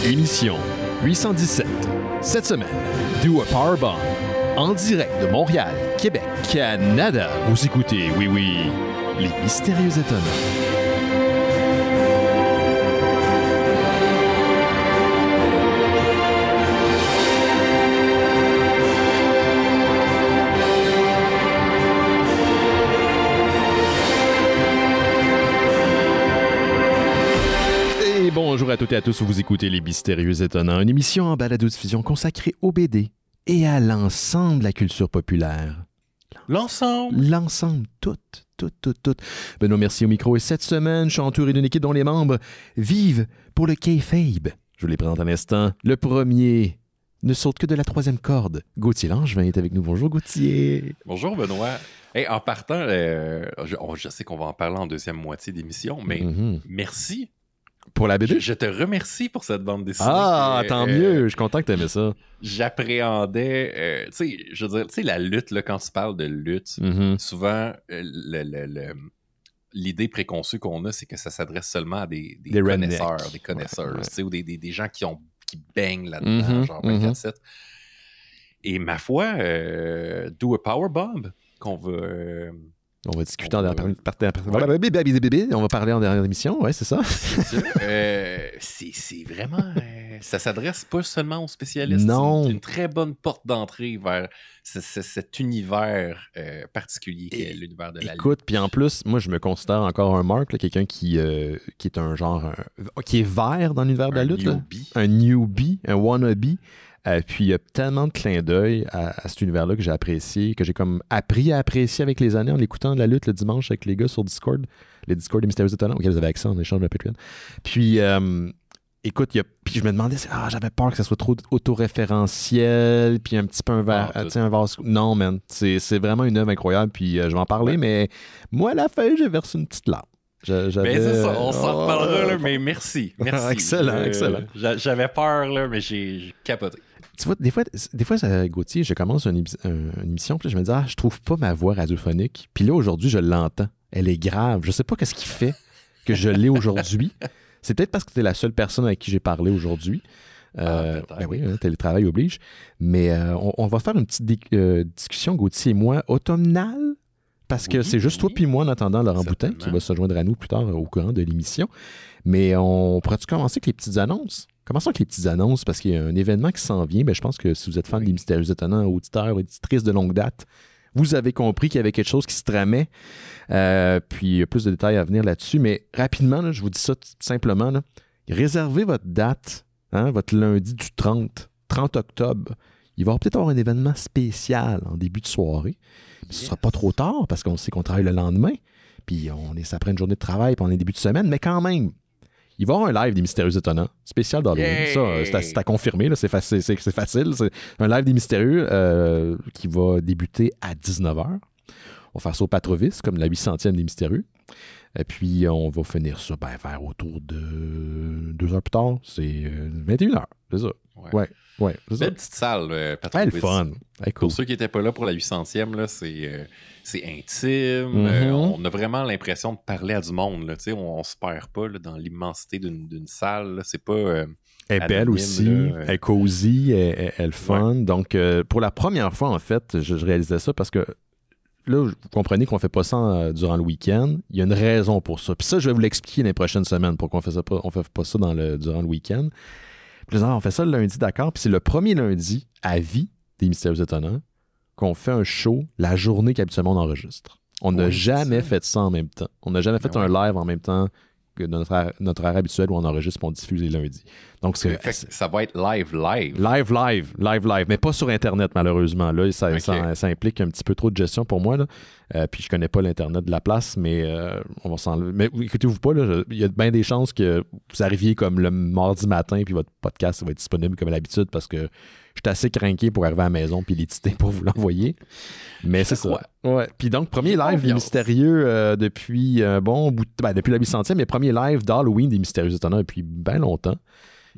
Émission 817. Cette semaine, Do a Powerbomb. En direct de Montréal, Québec, Canada. Vous écoutez, oui, les Mystérieux Étonnants. Bonjour à toutes et à tous, vous écoutez Les Mystérieux Étonnants, une émission en balado-diffusion consacrée au BD et à l'ensemble de la culture populaire. L'ensemble, tout. Benoît Mercier au micro et cette semaine, je suis entouré d'une équipe dont les membres vivent pour le kayfabe. Je vous les présente un instant. Le premier ne saute que de la troisième corde. Gauthier Langevin est avec nous. Bonjour Gauthier. Bonjour Benoît. Hey, en partant, je sais qu'on va en parler en deuxième moitié d'émission, mais merci. Pour la BD? Je te remercie pour cette bande dessinée. Ah, tant mieux. Je suis content que tu aimais ça. J'appréhendais... tu sais, je veux dire, tu sais, la lutte, là, quand tu parles de lutte, souvent, l'idée préconçue qu'on a, c'est que ça s'adresse seulement à des connaisseurs, des connaisseurs, tu sais, ou des gens qui baignent là-dedans, genre 24/7. Et ma foi, Do a Powerbomb, qu'on va... On va discuter on va parler en dernière émission, ouais, c'est ça. C'est vraiment... ça s'adresse pas seulement aux spécialistes. Non. C'est une très bonne porte d'entrée vers cet univers particulier qui est l'univers de la lutte. Écoute, puis en plus, moi, je me considère encore un mark, là, quelqu'un qui est un genre... qui est vert dans l'univers de la lutte. Un newbie, un wannabe. Puis il y a tellement de clins d'œil à cet univers-là que j'ai apprécié, que j'ai comme appris à apprécier avec les années en l'écoutant de la lutte le dimanche avec les gars sur Discord, les Discord des Mystérieux Étonnants, auxquels vous avez accès en échange de Patreon. Puis, écoute, puis je me demandais, j'avais peur que ça soit trop autoréférentiel, puis un petit peu un vase. Non, man, c'est vraiment une œuvre incroyable, puis je vais en parler, mais moi, à la fin, j'ai versé une petite larme. Ben c'est ça, on s'en reparlera, là, mais merci. Excellent. J'avais peur, là, mais j'ai capoté. Tu vois, des fois Gauthier, je commence une émission, puis je me dis, je trouve pas ma voix radiophonique. Puis là, aujourd'hui, je l'entends. Elle est grave. Je sais pas qu'est-ce qui fait que je l'ai aujourd'hui. C'est peut-être parce que tu es la seule personne avec qui j'ai parlé aujourd'hui. Ben oui, télétravail oblige. Mais on va faire une petite discussion, Gauthier et moi, automnale. Parce que c'est juste toi puis moi en attendant Laurent Boutin qui va se joindre à nous plus tard au courant de l'émission. Mais on pourrait-tu commencer avec les petites annonces? Commençons avec les petites annonces parce qu'il y a un événement qui s'en vient. Je pense que si vous êtes fan des Mystérieux Étonnants, auditeurs, auditrices de longue date, vous avez compris qu'il y avait quelque chose qui se tramait. Puis il y a plus de détails à venir là-dessus. Mais rapidement, là, je vous dis ça tout simplement. Là, réservez votre date, votre lundi du 30 octobre. Il va peut-être avoir un événement spécial en début de soirée. Ce ne sera pas trop tard parce qu'on sait qu'on travaille le lendemain. Puis ça après une journée de travail pendant les débuts de semaine. Mais quand même, il va y avoir un live des Mystérieux Étonnants, spécial d'Halloween. Ça, c'est à confirmer. Là, c'est facile. C'est un live des Mystérieux qui va débuter à 19h. On va faire ça au Patrovis, comme la 800e des Mystérieux. Et puis, on va finir ça vers autour de 2 heures plus tard. C'est 21h. C'est ça. Ouais, c'est ça. Belle petite salle, Patrick. Le fun. Cool. Pour ceux qui n'étaient pas là pour la 800e, là, c'est intime. On a vraiment l'impression de parler à du monde. Là, on se perd pas là, dans l'immensité d'une salle. Là. C'est pas... elle est belle aussi. Elle est cosy. Elle est fun. Ouais. Donc, pour la première fois, en fait, je réalisais ça parce que là, vous comprenez qu'on ne fait pas ça durant le week-end. Il y a une raison pour ça. Puis ça, je vais vous l'expliquer les prochaines semaines pourquoi on ne fait pas ça durant le week-end. Puis on fait ça le lundi, d'accord. Puis c'est le premier lundi à vie des Mystérieux Étonnants qu'on fait un show la journée qu'habituellement on enregistre. On n'a jamais fait ça en même temps. On n'a jamais fait un live en même temps que notre heure habituelle où on enregistre et on diffuse les lundis. Donc, ça va être live. Live, mais pas sur Internet, malheureusement. Là, ça implique un petit peu trop de gestion pour moi. Là. Puis je connais pas l'Internet de la place, mais on va s'enlever. Mais écoutez-vous pas, il y a bien des chances que vous arriviez comme le mardi matin puis votre podcast va être disponible comme à l'habitude parce que je suis assez craqué pour arriver à la maison puis l'éditer pour vous l'envoyer. Mais c'est ça. Ouais. Puis donc, premier live des Mystérieux depuis depuis la 800e, mais premier live d'Halloween des Mystérieux Étonnants depuis bien longtemps.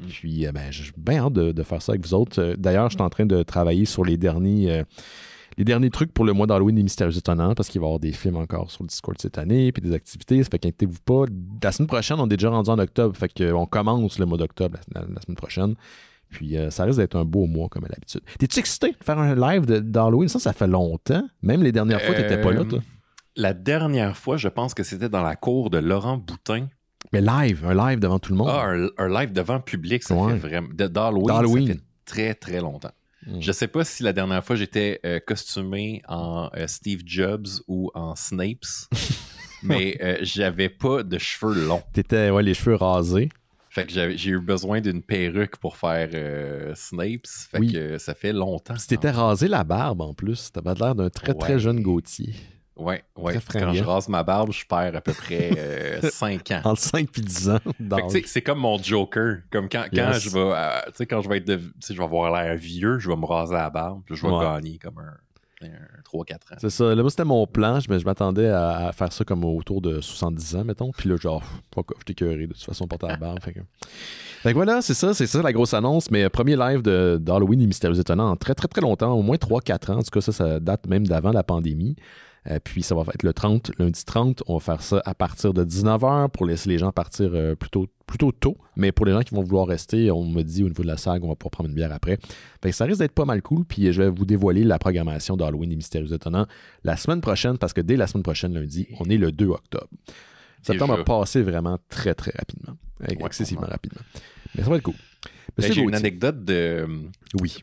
Puis j'ai bien hâte de faire ça avec vous autres. D'ailleurs, je suis en train de travailler sur les derniers les derniers trucs pour le mois d'Halloween des Mystérieux Étonnants, parce qu'il va y avoir des films encore sur le Discord cette année, puis des activités. Ça fait qu'inquiétez-vous pas. La semaine prochaine, on est déjà rendu en octobre. Fait qu'on commence le mois d'octobre la semaine prochaine. Puis ça risque d'être un beau mois comme à l'habitude. T'es-tu excité de faire un live d'Halloween? Ça fait longtemps. Même les dernières fois, t'étais pas là, toi. La dernière fois, je pense que c'était dans la cour de Laurent Boutin. Mais un live devant tout le monde. Ah, un live devant le public, ça fait vraiment... D'Halloween, ça fait très, très longtemps. Je sais pas si la dernière fois, j'étais costumé en Steve Jobs ou en Snapes, mais j'avais pas de cheveux longs. T'étais, les cheveux rasés. Fait que j'ai eu besoin d'une perruque pour faire Snapes. Fait que ça fait longtemps. Puis t'étais rasé la barbe en plus. T'avais l'air d'un très, très jeune Gauthier. Ouais. Quand je rase ma barbe, je perds à peu près 5 ans. Entre 5 et 10 ans. C'est comme mon Joker. Comme quand je vais quand je vais être je vais avoir l'air vieux, je vais me raser la barbe, puis je vais gagner comme un 3-4 ans. C'est ça. Là, moi, c'était mon plan. Je m'attendais à faire ça comme autour de 70 ans, mettons. Puis là, genre, je t'ai écœuré de toute façon, porter la barbe. Fait que voilà, c'est ça la grosse annonce. Mais premier live d'Halloween des Mystérieux Étonnants en très, très, très longtemps, au moins 3-4 ans. En tout cas, ça date même d'avant la pandémie. Puis ça va être le 30, lundi 30. On va faire ça à partir de 19h pour laisser les gens partir plutôt tôt. Mais pour les gens qui vont vouloir rester, on me dit au niveau de la salle, on va pouvoir prendre une bière après. Fait que ça risque d'être pas mal cool. Puis je vais vous dévoiler la programmation d'Halloween des Mystérieux Étonnants la semaine prochaine, parce que dès la semaine prochaine, lundi, on est le 2 octobre. Septembre a passé vraiment très, très rapidement. Excessivement rapidement. Mais ça va être cool. J'ai une anecdote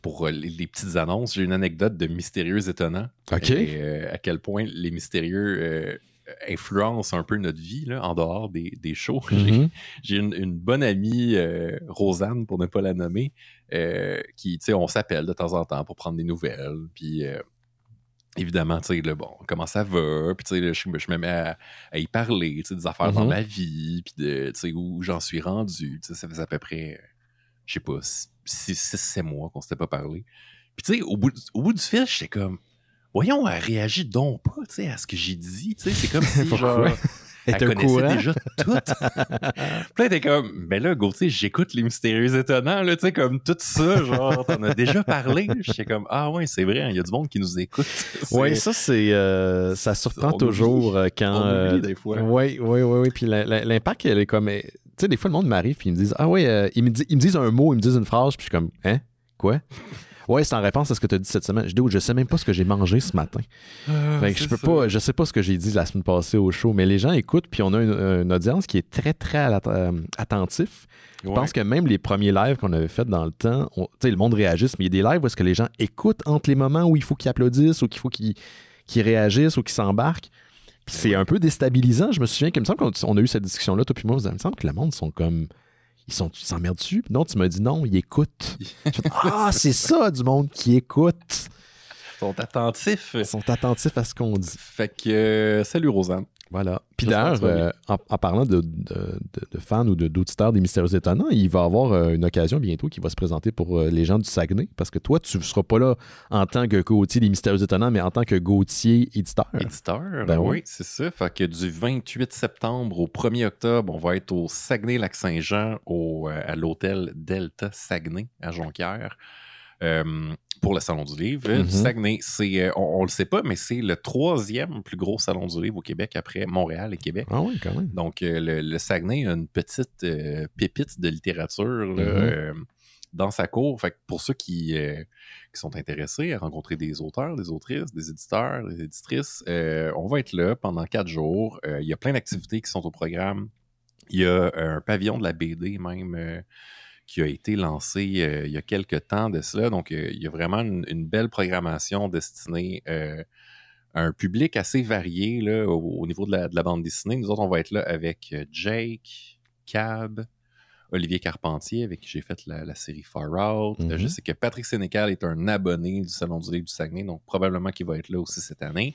pour les petites annonces, j'ai une anecdote de Mystérieux Étonnants. OK. Et, à quel point les mystérieux influencent un peu notre vie là, en dehors des shows. Mm-hmm. J'ai une bonne amie, Rosanne, pour ne pas la nommer, qui, tu sais, on s'appelle de temps en temps pour prendre des nouvelles. Puis, évidemment, tu sais, comment ça va? Puis, tu sais, je me mets à y parler, tu sais, des affaires dans ma vie, puis tu sais, où j'en suis rendu. Tu sais, ça faisait à peu près... je sais pas, 6-7 mois qu'on s'était pas parlé. Puis tu sais, au bout du fil, j'étais comme, voyons, elle réagit donc pas, tu sais, à ce que j'ai dit, tu sais, c'est comme si, genre, elle connaissait déjà tout. Puis là, t'es comme, ben là, Gauthier, j'écoute les Mystérieux Étonnants, là, tu sais, comme tout ça, genre, t'en as déjà parlé. J'étais comme, ah ouais, c'est vrai, il y a du monde qui nous écoute. Oui, ça, ça surprend toujours quand... On oublie des fois. Oui. Puis l'impact, elle est comme... Tu sais, des fois, le monde m'arrive et ils me disent, ah ouais, ils me disent un mot, ils me disent une phrase, puis je suis comme, hein? Quoi? Ouais, c'est en réponse à ce que tu as dit cette semaine. Je sais même pas ce que j'ai mangé ce matin. Fait que je sais pas ce que j'ai dit la semaine passée au show, mais les gens écoutent, puis on a une audience qui est très, très attentif. Je pense que même les premiers lives qu'on avait fait dans le temps, tu sais, le monde réagisse, mais il y a des lives où est-ce que les gens écoutent entre les moments où il faut qu'ils applaudissent ou qu'il faut qu'ils réagissent ou qu'ils s'embarquent. Puis c'est un peu déstabilisant. Je me souviens qu'il me semble qu'on a eu cette discussion-là, toi puis moi, il me semble que le monde sont comme... Ils s'emmerdent dessus. Non, tu m'as dit non, ils écoutent. C'est ça, du monde qui écoute. Ils sont attentifs. Ils sont attentifs à ce qu'on dit. Fait que, salut Rosanne. Voilà. Puis d'ailleurs, en parlant de fans ou d'auditeurs des Mystérieux Étonnants, il va y avoir une occasion bientôt qui va se présenter pour les gens du Saguenay, parce que toi, tu ne seras pas là en tant que Gauthier des Mystérieux Étonnants, mais en tant que Gauthier éditeur. Ben oui, c'est ça. Fait que du 28 septembre au 1er octobre, on va être au Saguenay-Lac-Saint-Jean, à l'hôtel Delta Saguenay à Jonquière. Pour le Salon du Livre. Du Saguenay, on le sait pas, mais c'est le 3e plus gros Salon du Livre au Québec après Montréal et Québec. Ah oui, quand même. Donc, le Saguenay a une petite pépite de littérature là, dans sa cour. Fait que pour ceux qui sont intéressés à rencontrer des auteurs, des autrices, des éditeurs, des éditrices, on va être là pendant 4 jours. Il y a plein d'activités qui sont au programme. Il y a un pavillon de la BD même qui a été lancé il y a quelques temps de cela. Donc, il y a vraiment une belle programmation destinée à un public assez varié là, au niveau de la bande dessinée. Nous autres, on va être là avec Jake, Cab, Olivier Carpentier, avec qui j'ai fait la série Far Out. Je sais que Patrick Sénécal est un abonné du Salon du Livre du Saguenay, donc probablement qu'il va être là aussi cette année.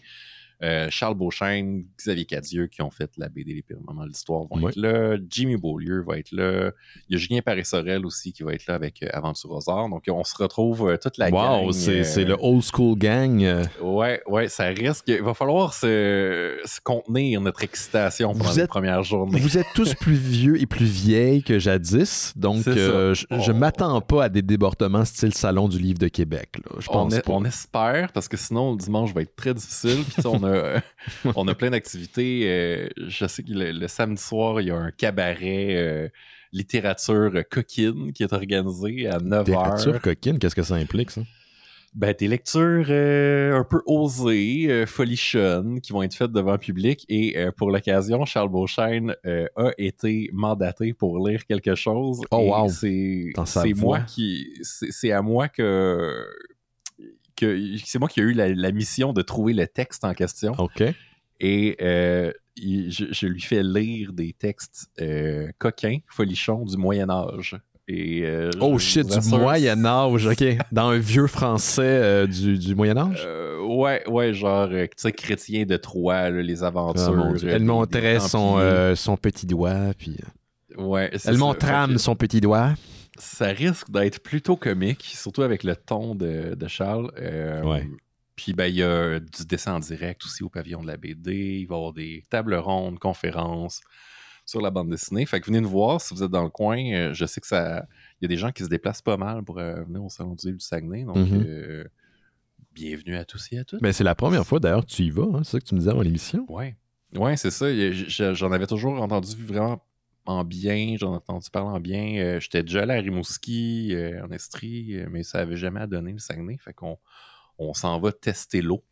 Charles Beauchesne, Xavier Cadieux qui ont fait la BD Les pires moments de l'histoire vont être là. Jimmy Beaulieu va être là. Il y a Julien Paris-Sorel aussi qui va être là avec Aventurosaure. Donc on se retrouve toute la gang. Wow, c'est le old school gang. Ouais, ça risque. Il va falloir se contenir notre excitation pendant les premières journées. Vous êtes tous plus vieux et plus vieilles que jadis, donc je m'attends pas à des débordements style Salon du Livre de Québec. Là. On espère, parce que sinon le dimanche va être très difficile. Puis on a plein d'activités. Je sais que le samedi soir, il y a un cabaret littérature coquine qui est organisé à 9h. Littérature coquine, qu'est-ce que ça implique, ça? Ben, des lectures un peu osées, folichonnes, qui vont être faites devant le public. Et pour l'occasion, Charles Beauchesne a été mandaté pour lire quelque chose. Oh, wow! C'est à moi que c'est moi qui ai eu la mission de trouver le texte en question. OK. Et je lui fais lire des textes coquins, folichons du Moyen-Âge. Et, du Moyen-Âge, OK. Dans un vieux français du Moyen-Âge? Ouais, genre, tu sais, chrétien de Troie, là, les aventures. Elle montrait son petit doigt, puis... Ouais, elle montrame son petit doigt. Ça risque d'être plutôt comique, surtout avec le ton de Charles. Puis, ben, il y a du dessin en direct aussi au pavillon de la BD. Il va y avoir des tables rondes, conférences sur la bande dessinée. Fait que venez nous voir si vous êtes dans le coin. Je sais que il y a des gens qui se déplacent pas mal pour venir au Salon du Livre du Saguenay. Donc, bienvenue à tous et à toutes. Mais c'est la première fois, d'ailleurs, que tu y vas. Hein? C'est ça que tu me disais avant l'émission. Ouais, c'est ça. J'en avais toujours entendu vraiment en bien, j'en ai entendu parler en bien. J'étais déjà allé à Rimouski, en Estrie, mais ça n'avait jamais donné le Saguenay. Fait qu'on s'en va tester l'eau.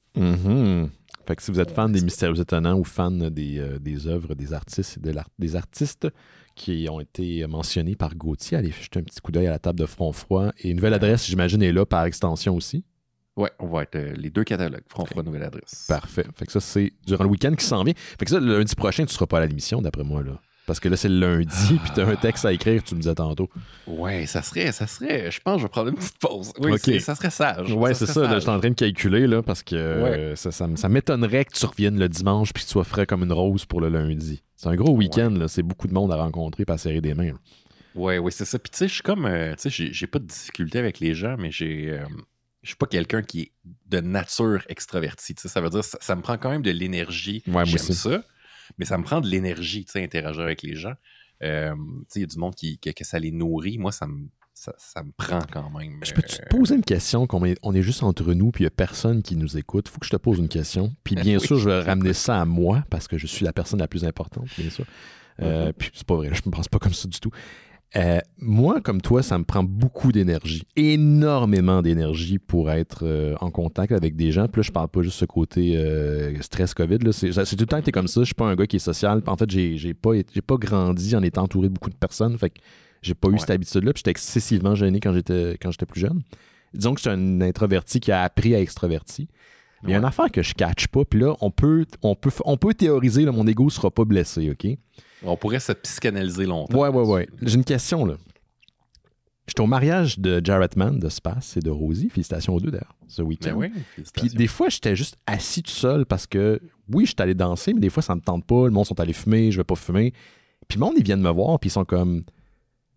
Fait que si vous êtes fan des Mystérieux Étonnants ou fan des œuvres des artistes et des artistes qui ont été mentionnés par Gauthier, allez jeter un petit coup d'œil à la table de Front Froid. Et une nouvelle adresse, j'imagine, est là par extension aussi. Ouais, on va être les deux catalogues, Front Froid, nouvelle adresse. Parfait. Fait que ça, c'est durant le week-end qui s'en vient. Fait que ça, le lundi prochain, tu seras pas à l'émission, d'après moi, là. Parce que là, c'est le lundi, puis t'as un texte à écrire, tu me disais tantôt. Ouais, ça serait, je pense que je vais prendre une petite pause. Oui, okay. Ça serait sage. Ouais, c'est ça, là, je suis en train de calculer, là, parce que ça m'étonnerait que tu reviennes le dimanche puis que tu sois frais comme une rose pour le lundi. C'est un gros week-end, là, c'est beaucoup de monde à rencontrer et à serrer des mains. Oui, c'est ça. Puis tu sais, je suis comme, tu sais, j'ai pas de difficulté avec les gens, mais je suis pas quelqu'un qui est de nature extraverti. Ça veut dire, ça me prend quand même de l'énergie. J'aime ça. Mais ça me prend de l'énergie, tu sais, interagir avec les gens. Tu sais, il y a du monde que ça les nourrit. Moi, ça me prend quand même. Je peux-tu te poser une question? On est juste entre nous, puis il n'y a personne qui nous écoute. Il faut que je te pose une question. Puis bien sûr, je vais ramener ça à moi, parce que je suis la personne la plus importante, bien sûr. Puis c'est pas vrai, je ne pense pas comme ça du tout. Moi, comme toi, ça me prend beaucoup d'énergie, énormément d'énergie pour être en contact avec des gens. Puis là, je parle pas juste ce côté stress COVID. Là. C'est tout le temps été comme ça. Je suis pas un gars qui est social. En fait, j'ai pas grandi en étant entouré de beaucoup de personnes. Fait que j'ai pas eu cette habitude-là. Puis j'étais excessivement gêné quand j'étais plus jeune. Disons que je suis un introverti qui a appris à extroverti. Mais il y a une affaire que je catch pas. Puis là, on peut théoriser, là, mon ego sera pas blessé, OK? On pourrait se psychanalyser longtemps. Ouais. J'ai une question, là. J'étais au mariage de Jared Mann, de Space et de Rosie. Félicitations aux deux, d'ailleurs, ce week-end. Oui, puis des fois, j'étais juste assis tout seul parce que, oui, j'étais allé danser, mais des fois, ça me tente pas. Le monde sont allés fumer, je vais pas fumer. Puis le monde, ils viennent me voir, puis ils sont comme,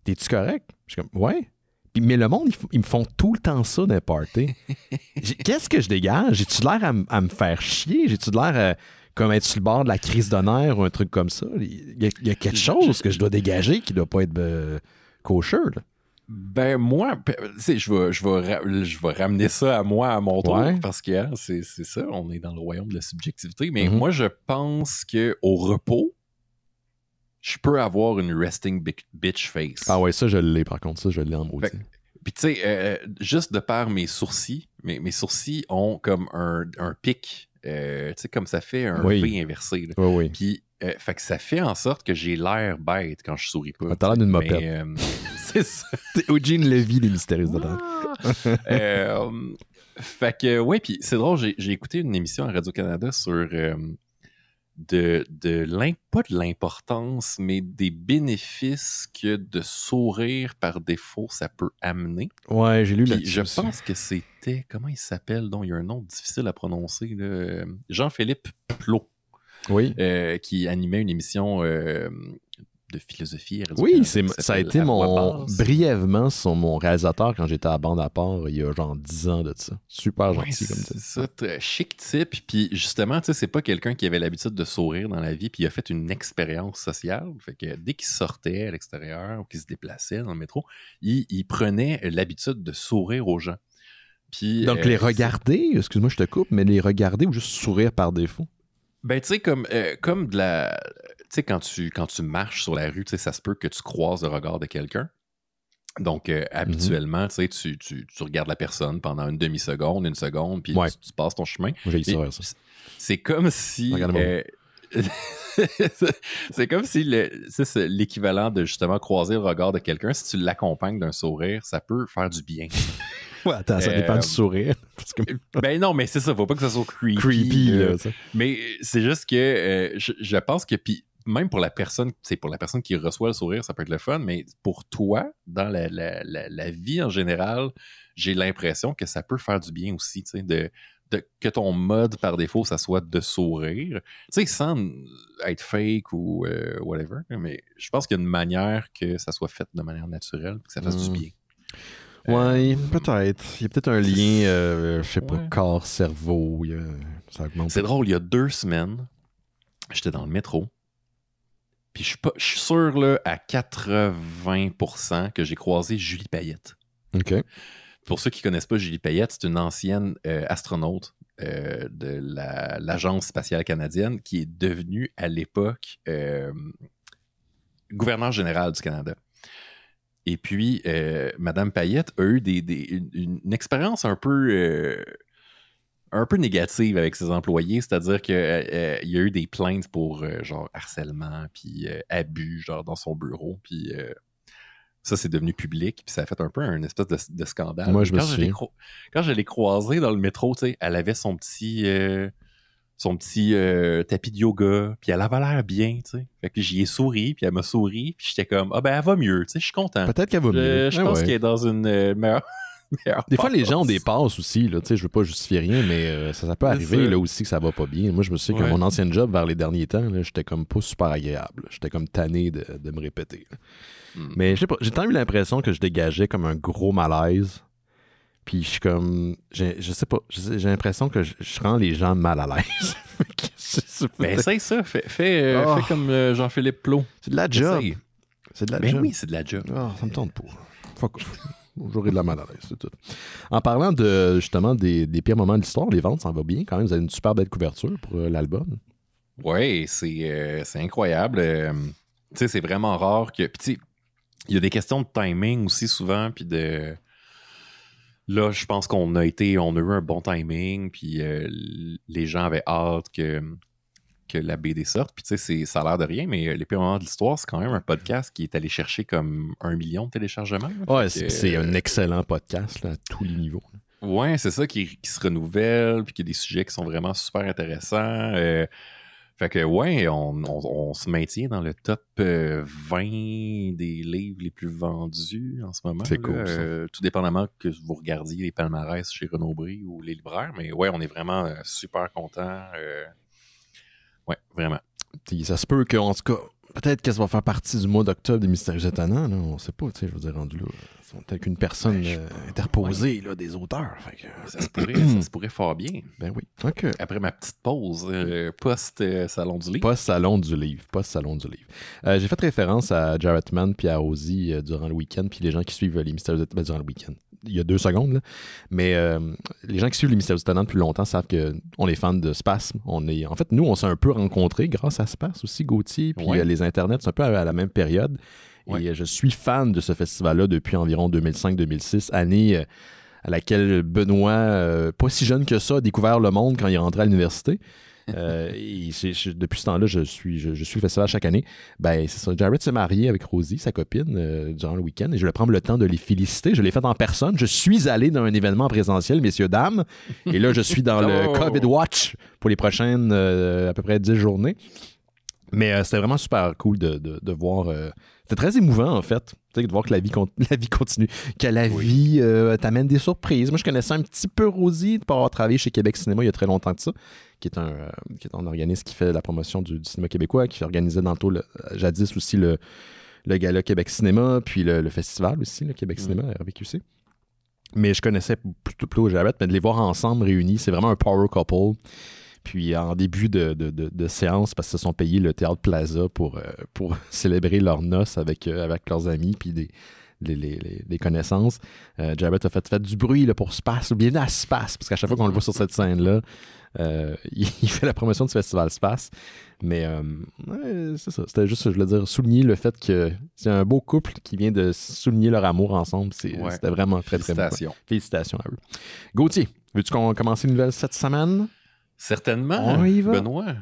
t'es-tu correct? Je suis comme, ouais. Puis, mais le monde, ils me font tout le temps ça dans les parties. Qu'est-ce que je dégage? J'ai-tu l'air à me faire chier? J'ai-tu l'air comme être sur le bord de la crise de nerfs ou un truc comme ça? Il y a quelque chose que je dois dégager qui doit pas être kosher, là. Ben moi, tu sais, je vais ramener ça à moi à mon tour, parce que c'est ça, on est dans le royaume de la subjectivité, mais moi je pense qu'au repos, je peux avoir une resting bitch face. Ah ouais, ça je l'ai par contre, ça je l'ai en maudit. Puis tu sais, juste de par mes sourcils, mes sourcils ont comme un pic, tu sais, comme ça fait un V inversé. Oui. Puis fait que ça fait en sorte que j'ai l'air bête quand je souris pas. T'as l'air d'une mopette. C'est ça. T'es Eugene Levy des Mystérieux Étonnants. Fait que, ouais, puis c'est drôle, j'ai écouté une émission à Radio-Canada sur pas de l'importance, mais des bénéfices que de sourire par défaut, ça peut amener. Ouais, j'ai lu là-dessus. Je pense que c'était, comment il s'appelle? Donc, il y a un nom difficile à prononcer, là. Jean-Philippe Plot. Oui. Qui animait une émission de philosophie. Oui, ça a été brièvement mon réalisateur quand j'étais à Bande à part il y a genre 10 ans de ça. Super gentil comme ça. C'est ça, très chic type. Puis justement, tu sais, c'est pas quelqu'un qui avait l'habitude de sourire dans la vie, puis il a fait une expérience sociale. Fait que dès qu'il sortait à l'extérieur ou qu'il se déplaçait dans le métro, il prenait l'habitude de sourire aux gens. Puis, donc les regarder, excuse-moi je te coupe, mais les regarder ou juste sourire par défaut? Ben, tu sais, comme de la... Tu sais, quand tu marches sur la rue, tu sais, ça se peut que tu croises le regard de quelqu'un. Donc, habituellement, tu sais, tu regardes la personne pendant une demi-seconde, une seconde, puis tu passes ton chemin. Moi, j'ai ça. C'est comme si... c'est comme si c'est l'équivalent de, justement, croiser le regard de quelqu'un. Si tu l'accompagnes d'un sourire, ça peut faire du bien. Ouais, attends, ça dépend du sourire. Parce que... Ben non, mais c'est ça, faut pas que ça soit creepy. Là, ça. Mais c'est juste que je pense que, puis même pour la personne qui reçoit le sourire, ça peut être le fun, mais pour toi, dans la vie en général, j'ai l'impression que ça peut faire du bien aussi, tu sais, que ton mode par défaut, ça soit de sourire, tu sais, sans être fake ou whatever, mais je pense qu'il y a une manière que ça soit fait de manière naturelle, que ça fasse du bien. Ouais, peut-être. Il y a peut-être un lien, je sais pas, corps-cerveau. Ça augmente. C'est drôle, il y a 2 semaines, j'étais dans le métro, puis je suis sûr là, à 80% que j'ai croisé Julie Payette. OK. Pour ceux qui ne connaissent pas Julie Payette, c'est une ancienne astronaute de l'Agence spatiale canadienne qui est devenue à l'époque gouverneur général du Canada. Et puis, Mme Payette a eu une expérience un peu négative avec ses employés, c'est-à-dire qu'il y a eu des plaintes pour genre harcèlement puis abus genre dans son bureau, puis ça c'est devenu public, puis ça a fait un peu un espèce de scandale. Moi, je me souviens. Quand je l'ai croisée dans le métro, tu sais, elle avait son petit tapis de yoga, puis elle avait l'air bien, tu sais. Fait que j'y ai souri, puis elle m'a souri, puis j'étais comme, ah ben elle va mieux, tu sais, je suis content. Peut-être qu'elle va mieux. Je pense qu'elle est dans une meilleure des fois, les gens ont des passes aussi, là, tu sais, je veux pas justifier rien, mais ça peut arriver là aussi que ça va pas bien. Moi, je me souviens que mon ancien job, vers les derniers temps, là, j'étais comme pas super agréable. J'étais comme tanné de me répéter. Mais je sais pas, j'ai tant eu l'impression que je dégageais comme un gros malaise. Puis je suis comme... Je sais pas, j'ai l'impression que je rends les gens mal à l'aise. Ben essaye ça, fais comme Jean-Philippe Plot. C'est de la job. C'est de la job. Oui, c'est de la job. Oh, ça me tente pas. Fuck off. J'aurai de la mal à l'aise, c'est tout. En parlant de justement des pires moments de l'histoire, les ventes, ça va bien quand même. Vous avez une super belle couverture pour l'album. Oui, c'est incroyable. Tu sais, c'est vraiment rare que... Puis tu sais, il y a des questions de timing aussi souvent, puis de... Là, je pense qu'on a eu un bon timing, puis les gens avaient hâte que la BD sorte. Puis tu sais, ça a l'air de rien, mais Les Pires Moments de l'Histoire, c'est quand même un podcast qui est allé chercher comme 1 million de téléchargements. Ouais, c'est un excellent podcast là, à tous les niveaux. Ouais, c'est ça, qui se renouvelle, puis qui a des sujets qui sont vraiment super intéressants. Fait que ouais, on se maintient dans le top 20 des livres les plus vendus en ce moment. C'est cool, ça. Tout dépendamment que vous regardiez les palmarès chez Renaud-Bré ou les libraires. Mais ouais, on est vraiment super contents. Ouais, vraiment. Ça se peut qu'en tout cas, peut-être qu'elle va faire partie du mois d'octobre des Mystérieux Étonnants. Là. On sait pas, tu sais, je veux dire, rendu là. Peut-être qu'une personne interposée là, des auteurs. Fait que, ça se pourrait fort bien. Ben oui. Okay. Après ma petite pause, post-Salon du Livre. Post-Salon du Livre. J'ai fait référence à Jarrett Mann puis à Ozzy durant le week-end, puis les gens qui suivent les Mystérieux Étonnants durant le week-end. Il y a 2 secondes, là. Mais les gens qui suivent les Mystérieux Étonnants depuis longtemps savent qu'on est fans de Spasme. En fait, nous, on s'est un peu rencontrés grâce à Spasme aussi, Gauthier, puis les internets, c'est un peu à la même période. Ouais. Et je suis fan de ce festival-là depuis environ 2005-2006, année à laquelle Benoît, pas si jeune que ça, a découvert le monde quand il est rentré à l'université. Depuis ce temps-là, je suis le festival chaque année. Ben, c'est ça. Jared s'est marié avec Rosie, sa copine, durant le week-end, et je vais prendre le temps de les féliciter. Je l'ai fait en personne. Je suis allé dans un événement présentiel, messieurs, dames, et là, je suis dans le COVID Watch pour les prochaines à peu près 10 journées. Mais c'était vraiment super cool de voir. C'était très émouvant, en fait, de voir que la vie continue, que la vie t'amène des surprises. Moi, je connaissais un petit peu Rosie pour avoir travaillé chez Québec Cinéma il y a très longtemps de ça, qui est un organisme qui fait la promotion du cinéma québécois, qui organisait dans le taux, jadis aussi le gala Québec Cinéma, puis le festival aussi, le Québec Cinéma, RVQC. Mais je connaissais plutôt Jared, mais de les voir ensemble réunis, c'est vraiment un power couple. Puis en début de séance, parce qu'ils se sont payés le Théâtre Plaza pour célébrer leurs noces avec leurs amis puis des connaissances. Jared a fait du bruit là, pour Space. Bienvenue à Space, parce qu'à chaque fois qu'on le voit sur cette scène-là, il fait la promotion du Festival Space. Mais c'est ça. C'était juste, je voulais dire, souligner le fait que c'est un beau couple qui vient de souligner leur amour ensemble. C'était vraiment très, très beau. Félicitations à eux. Gauthier, veux-tu qu'on commence une nouvelle cette semaine? Certainement, on y va. Benoît.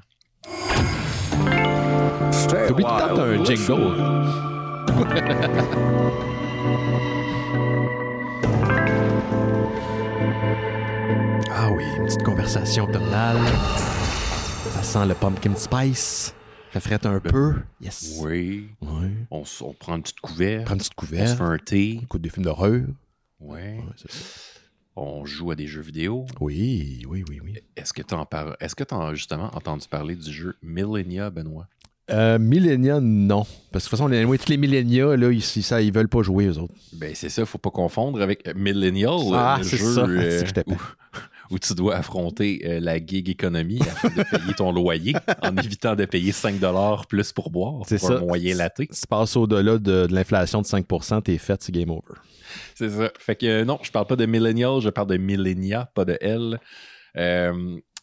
T'oublies tout le temps un jingle. Ah oui, une petite conversation automnale. Ça sent le pumpkin spice. Ça frette un peu. Yes. Oui. On prend une petite couverte. On se fait un thé. On écoute des films d'horreur. Oui. C'est ça. On joue à des jeux vidéo. Oui. Est-ce que tu as justement entendu parler du jeu Millennia, Benoît? Millennia, non. Parce que de toute façon, tous les Millennia, là, ils veulent pas jouer, eux autres. Ben, c'est ça, faut pas confondre avec Millennial, le jeu ça. C'est que où tu dois affronter la gig économie afin de payer ton loyer en évitant de payer 5$ plus pour boire pour un moyen latte. Si tu passes au-delà de l'inflation de 5%, t'es fait, c'est game over. C'est ça. Fait que non, je parle pas de Millennial, je parle de Millennia, pas de L.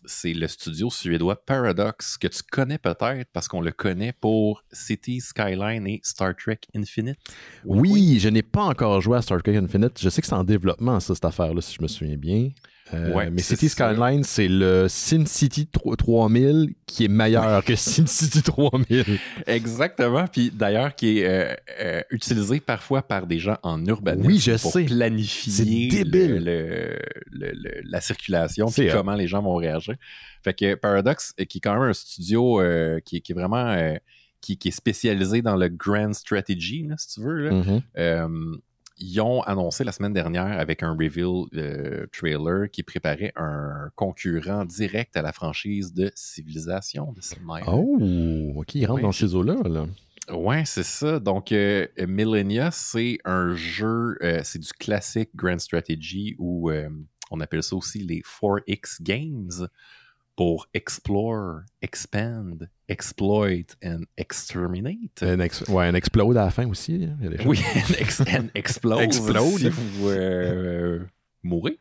C'est le studio suédois Paradox, que tu connais peut-être parce qu'on le connaît pour Cities Skyline et Star Trek Infinite. Oui, je n'ai pas encore joué à Star Trek Infinite. Je sais que c'est en développement, ça, cette affaire-là, si je me souviens bien. Mais Cities Skyline, c'est le SimCity 3000 qui est meilleur que SimCity 3000. Exactement. Puis d'ailleurs, qui est utilisé parfois par des gens en urbanisme pour planifier la circulation puis comment les gens vont réagir. Fait que Paradox, qui est quand même un studio qui est vraiment qui est spécialisé dans le grand strategy, là, si tu veux. Là. Ils ont annoncé la semaine dernière avec un reveal trailer qui préparait un concurrent direct à la franchise de Civilization de Sid Meier. Oh, OK, ils rentrent dans ces eaux-là. Là. Ouais, c'est ça. Donc, Millennia, c'est un jeu, c'est du classique Grand Strategy où on appelle ça aussi les 4X Games pour Explore, Expand, Exploit and Exterminate. Un explode à la fin aussi. Hein, oui, un explode. Si vous mourrez.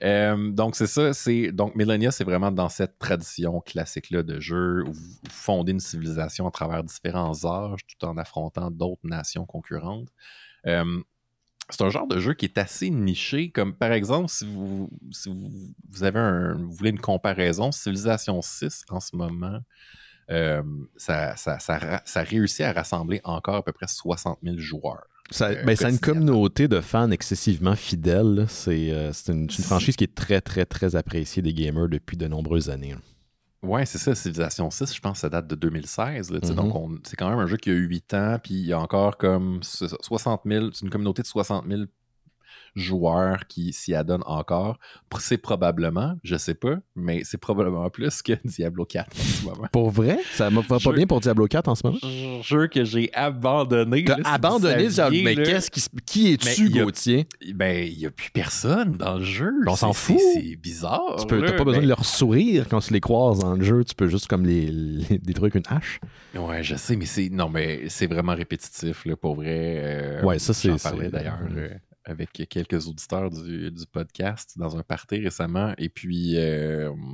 Donc, c'est ça. Donc, Millennia, c'est vraiment dans cette tradition classique-là de jeu où vous fondez une civilisation à travers différents âges tout en affrontant d'autres nations concurrentes. C'est un genre de jeu qui est assez niché, comme par exemple, si vous voulez une comparaison, Civilization 6 en ce moment, ça réussit à rassembler encore à peu près 60 000 joueurs. Ça a une communauté de fans excessivement fidèles. C'est une franchise qui est très, très, très appréciée des gamers depuis de nombreuses années. Ouais, c'est ça, Civilization 6, je pense que ça date de 2016. Là, donc, c'est quand même un jeu qui a 8 ans, puis il y a encore comme 60 000, c'est une communauté de 60 000 joueurs qui s'y adonnent encore. C'est probablement, je sais pas, mais c'est probablement plus que Diablo 4 en ce moment. Pour vrai? Ça va pas bien pour Diablo 4 en ce moment? Jeu que j'ai abandonné. T'as abandonné Diablo? Mais qui es-tu, Gauthier? Ben, il n'y a plus personne dans le jeu. On s'en fout. C'est bizarre. T'as pas besoin de leur sourire quand tu les croises dans le jeu. Tu peux juste comme des trucs, une hache. Ouais, je sais, mais c'est vraiment répétitif, là, pour vrai. Ouais, ça, c'est... J'en parlais d'ailleurs avec quelques auditeurs du podcast dans un party récemment. Et puis,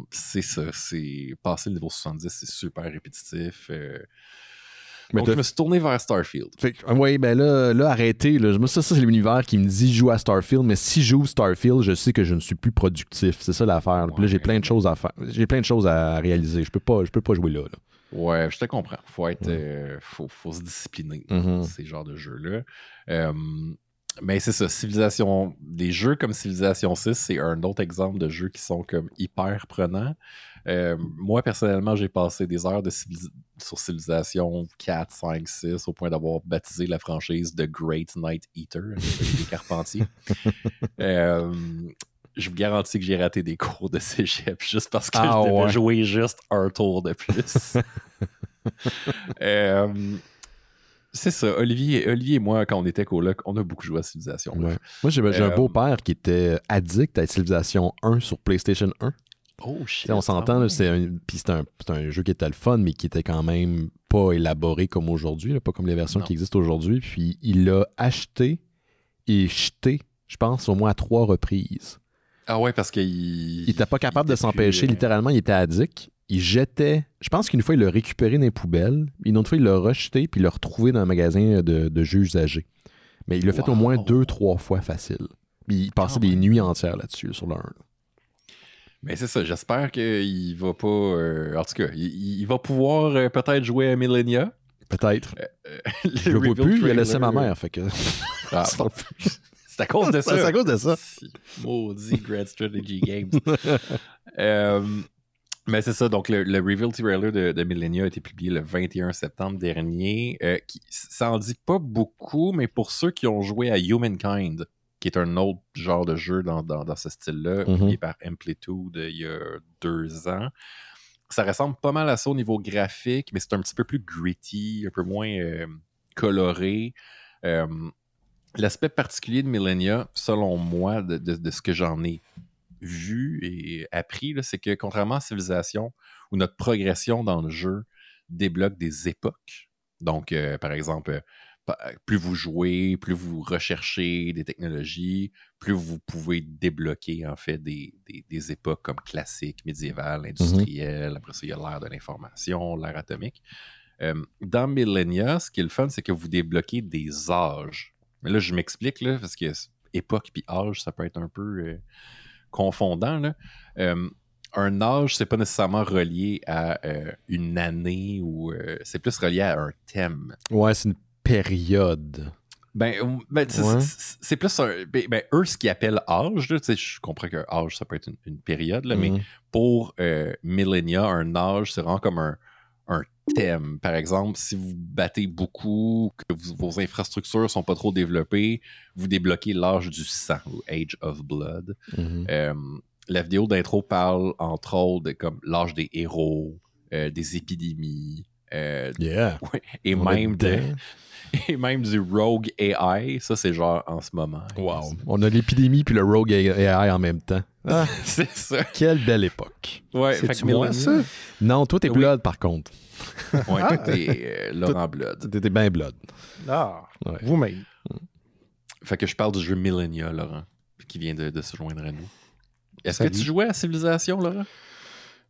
c'est ça. C'est passer le niveau 70, c'est super répétitif. Donc, je me suis tourné vers Starfield. Oui, ben là arrêtez. Là. Ça, c'est l'univers qui me dit joue à Starfield, mais si je joue Starfield, je sais que je ne suis plus productif. C'est ça l'affaire. Puis là, j'ai plein de choses à faire. J'ai plein de choses à réaliser. Je peux pas jouer là. Ouais, je te comprends. Faut être, faut se discipliner dans ces genres de jeux-là. Mais c'est ça, des jeux comme Civilization 6, c'est un autre exemple de jeux qui sont comme hyper prenants. Moi, personnellement, j'ai passé des heures sur Civilization 4, 5, 6 au point d'avoir baptisé la franchise The Great Night Eater avec des Carpentier. Je vous garantis que j'ai raté des cours de cégep juste parce que je devais jouer juste un tour de plus. C'est ça. Olivier et moi, quand on était coloc, on a beaucoup joué à Civilization. Ouais. Moi, j'ai un beau-père qui était addict à Civilization 1 sur PlayStation 1. Oh shit. T'sais, on s'entend, c'est un jeu qui était le fun, mais qui était quand même pas élaboré comme aujourd'hui, là, pas comme les versions qui existent aujourd'hui. Puis il l'a acheté et jeté, je pense, au moins à 3 reprises. Ah ouais, parce qu'il était pas capable de s'empêcher. Littéralement, il était addict. Il jetait... Je pense qu'une fois, il l'a récupéré dans les poubelles. Une autre fois, il l'a rejeté puis il l'a retrouvé dans un magasin de jeux usagés. Mais il l'a fait au moins 2-3 fois facile. Puis il passait des nuits entières là-dessus, sur le 1. Mais c'est ça, j'espère qu'il va pas... en tout cas, il va pouvoir peut-être jouer à Millennia. Peut-être. Je le vois plus, il a laissé ma mère, fait que... C'est à cause de ça. C'est à cause de ça. Maudit Grand Strategy Games. Mais c'est ça, donc le reveal trailer de Millennia a été publié le 21 septembre dernier. Ça en dit pas beaucoup, mais pour ceux qui ont joué à Humankind, qui est un autre genre de jeu dans ce style-là, publié par Amplitude il y a 2 ans, ça ressemble pas mal à ça au niveau graphique, mais c'est un petit peu plus gritty, un peu moins coloré. L'aspect particulier de Millennia, selon moi, de ce que j'en ai vu et appris, là, c'est que contrairement à Civilization, où notre progression dans le jeu débloque des époques, donc par exemple, plus vous jouez, plus vous recherchez des technologies, plus vous pouvez débloquer en fait des époques comme classiques, médiévales, industrielles, après ça il y a l'ère de l'information, l'ère atomique. Dans Millennia, ce qui est le fun, c'est que vous débloquez des âges. Mais là, je m'explique, là, parce que époque puis âge, ça peut être un peu confondant. Là. Un âge, c'est pas nécessairement relié à une année ou c'est plus relié à un thème. Ouais, c'est une période. C'est plus eux, ce qu'ils appellent âge, là, je comprends qu'un âge, ça peut être une période, là, mais pour Millennia, un âge, c'est vraiment comme un thème. Par exemple, si vous battez beaucoup, que vos infrastructures sont pas trop développées, vous débloquez l'âge du sang, ou Age of Blood. La vidéo d'intro parle, entre autres, de comme l'âge des héros, des épidémies, et même du Rogue AI. Ça, c'est genre en ce moment. Wow. On a l'épidémie puis le Rogue AI en même temps. Ah, c'est ça. Quelle belle époque. Ouais, c'est moi, ça? Non, toi, t'es Blood, par contre. Ouais, toi, t'es Laurent Blood. T'es bien Blood. Ah, vous-même. Fait que je parle du jeu Millennia, Laurent, qui vient de se joindre à nous. Est-ce que tu jouais à Civilization, Laurent?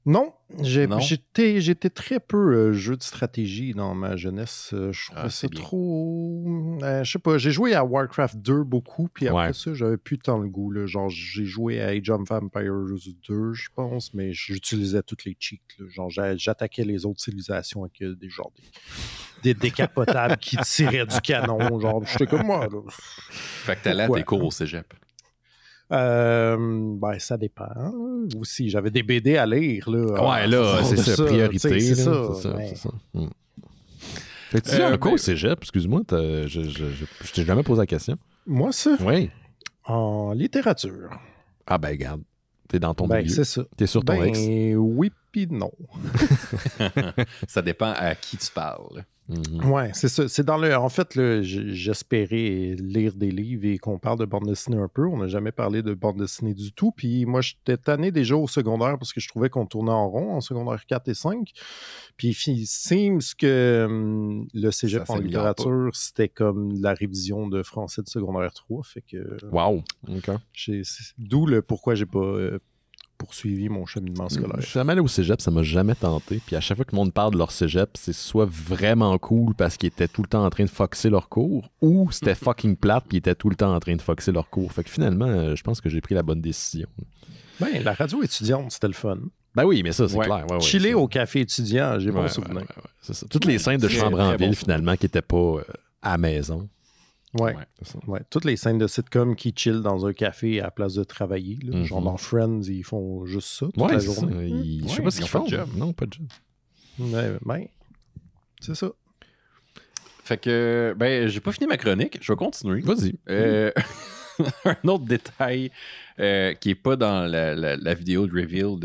Non, j'étais très peu jeu de stratégie dans ma jeunesse. Je trouvais ça trop... je sais pas, j'ai joué à Warcraft 2 beaucoup, puis après ça, j'avais plus tant le goût. Là. Genre, j'ai joué à Age of Empires 2, je pense, mais j'utilisais toutes les cheats. Là. Genre, j'attaquais les autres civilisations avec des décapotables qui tiraient du canon. Genre, j'étais comme moi. Là. Fait que t'allais à tes cours au cégep. Ça dépend. Aussi, j'avais des BD à lire. Là, ouais, là, c'est ça, priorité. C'est ça. Fait-tu un cours au cégep, excuse-moi, je t'ai jamais posé la question. Moi, ça? Oui. En littérature. Ah ben, regarde, t'es dans ton milieu. C'est ça. T'es sur ton ex. Oui pis non. Ça dépend à qui tu parles. Ouais, c'est ça. C'est dans le. En fait, là, j'espérais lire des livres et qu'on parle de bande dessinée un peu. On n'a jamais parlé de bande dessinée du tout. Puis moi, j'étais tanné déjà au secondaire parce que je trouvais qu'on tournait en rond en secondaire 4 et 5. Puis il seems que le cégep en littérature, c'était comme la révision de français de secondaire 3. Fait que. Wow. OK. D'où le pourquoi j'ai pas poursuivi mon cheminement scolaire. Je suis jamais allé au cégep, ça m'a jamais tenté. Puis à chaque fois que le monde parle de leur cégep, c'est soit vraiment cool parce qu'ils étaient tout le temps en train de foxer leur cours, ou c'était fucking plate puis ils étaient tout le temps en train de foxer leur cours. Fait que finalement, je pense que j'ai pris la bonne décision. Ben, la radio étudiante, c'était le fun. Ben oui, mais ça, c'est clair. Ouais, chiller au café étudiant, j'ai bon souvenir. C'est ça. Toutes les scènes de chambre en ville, finalement, qui n'étaient pas à la maison. Ouais. Toutes les scènes de sitcom qui chillent dans un café à la place de travailler. Là. Genre dans Friends, ils font juste ça toute la journée. Je sais pas ce qu'ils font. Non, pas de job. Ben, c'est ça. Fait que, j'ai pas fini ma chronique. Je vais continuer. Vas-y. Un autre détail qui est pas dans la vidéo de reveal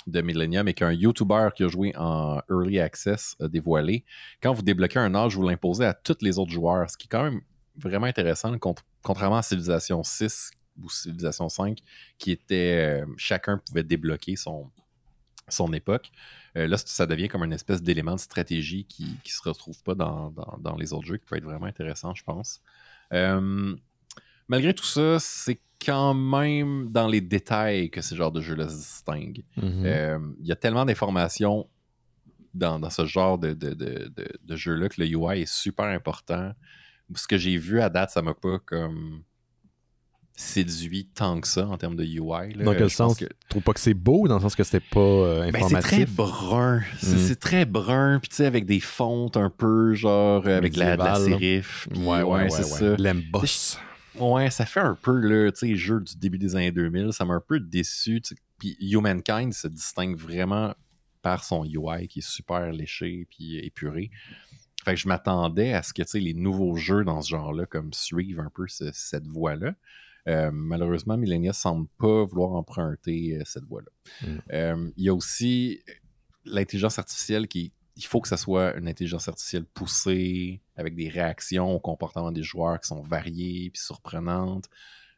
de Millennium, mais qu'un YouTuber qui a joué en Early Access a dévoilé. Quand vous débloquez un âge, vous l'imposez à tous les autres joueurs, ce qui est quand même vraiment intéressant, contrairement à Civilization 6 ou Civilization 5, qui était chacun pouvait débloquer son époque. Là, ça devient comme une espèce d'élément de stratégie qui se retrouve pas dans les autres jeux, qui peut être vraiment intéressant, je pense. Malgré tout ça, c'est quand même dans les détails que ce genre de jeu-là se distingue. Il y a tellement d'informations dans ce genre de jeu-là que le UI est super important. Ce que j'ai vu à date, ça m'a pas comme séduit tant que ça en termes de UI. Là. Dans quel sens? Tu trouves pas que c'est beau, dans le sens que c'était pas informatif? C'est très brun. C'est très brun, puis tu sais, avec des fontes un peu, genre, avec la sérif. Ouais, c'est ça. L'emboss. Ouais, ça fait un peu, là, tu sais, jeu du début des années 2000. Ça m'a un peu déçu. Puis Humankind se distingue vraiment par son UI qui est super léché puis épuré. Fait que je m'attendais à ce que, tu sais, les nouveaux jeux dans ce genre-là, comme suivent un peu cette voie-là. Malheureusement, Millennia semble pas vouloir emprunter cette voie-là. Il y a aussi l'intelligence artificielle il faut que ça soit une intelligence artificielle poussée, avec des réactions au comportement des joueurs qui sont variées puis surprenantes.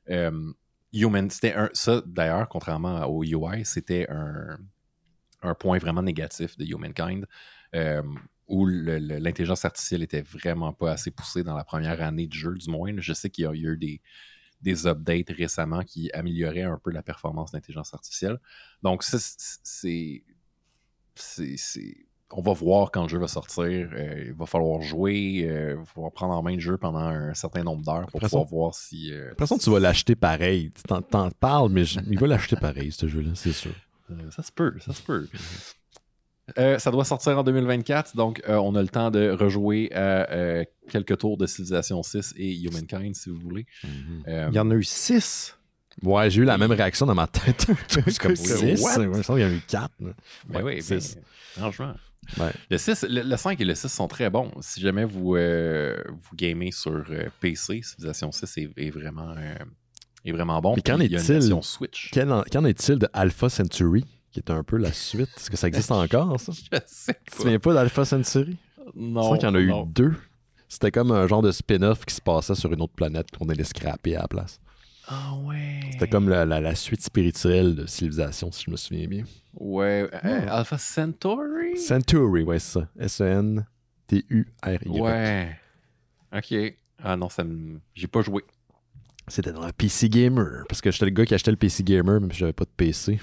Ça, d'ailleurs, contrairement au UI, c'était un point vraiment négatif de Humankind, où l'intelligence artificielle était vraiment pas assez poussée dans la première année de jeu, du moins. Je sais qu'il y a eu des updates récemment qui amélioraient un peu la performance de l'intelligence artificielle. Donc, on va voir quand le jeu va sortir. Il va falloir jouer. Il va falloir prendre en main le jeu pendant un certain nombre d'heures pour pouvoir voir si... De toute façon, tu vas l'acheter pareil. Tu t'en parles, mais il va l'acheter pareil, ce jeu-là, c'est sûr. Ça se peut. Ça doit sortir en 2024, donc on a le temps de rejouer à quelques tours de Civilization 6 et Humankind, si vous voulez. Il y en a eu 6. Ouais, j'ai eu la même réaction dans ma tête. C'est comme 6. Il y en a eu 4. Ben oui, franchement. Ouais. Le 5 et le 6 sont très bons. Si jamais vous gamez sur PC, Civilization 6 est vraiment bon. Mais qu'en est-il? Switch. Qu'en est-il de Alpha Centauri, qui est un peu la suite? Est-ce que ça existe encore, ça? Je sais pas. Tu te souviens pas d'Alpha Centauri? Non. C'est vrai qu'il y en a eu 2. C'était comme un genre de spin-off qui se passait sur une autre planète qu'on allait scraper à la place. Ah ouais. C'était comme la suite spirituelle de Civilization, si je me souviens bien. Ouais. Alpha Centauri? Centauri, ouais, c'est ça. S-E-N-T-U-R-Y. Ouais. OK. Ah non, j'ai pas joué. C'était dans la PC Gamer. Parce que j'étais le gars qui achetait le PC Gamer, même si j'avais pas de PC.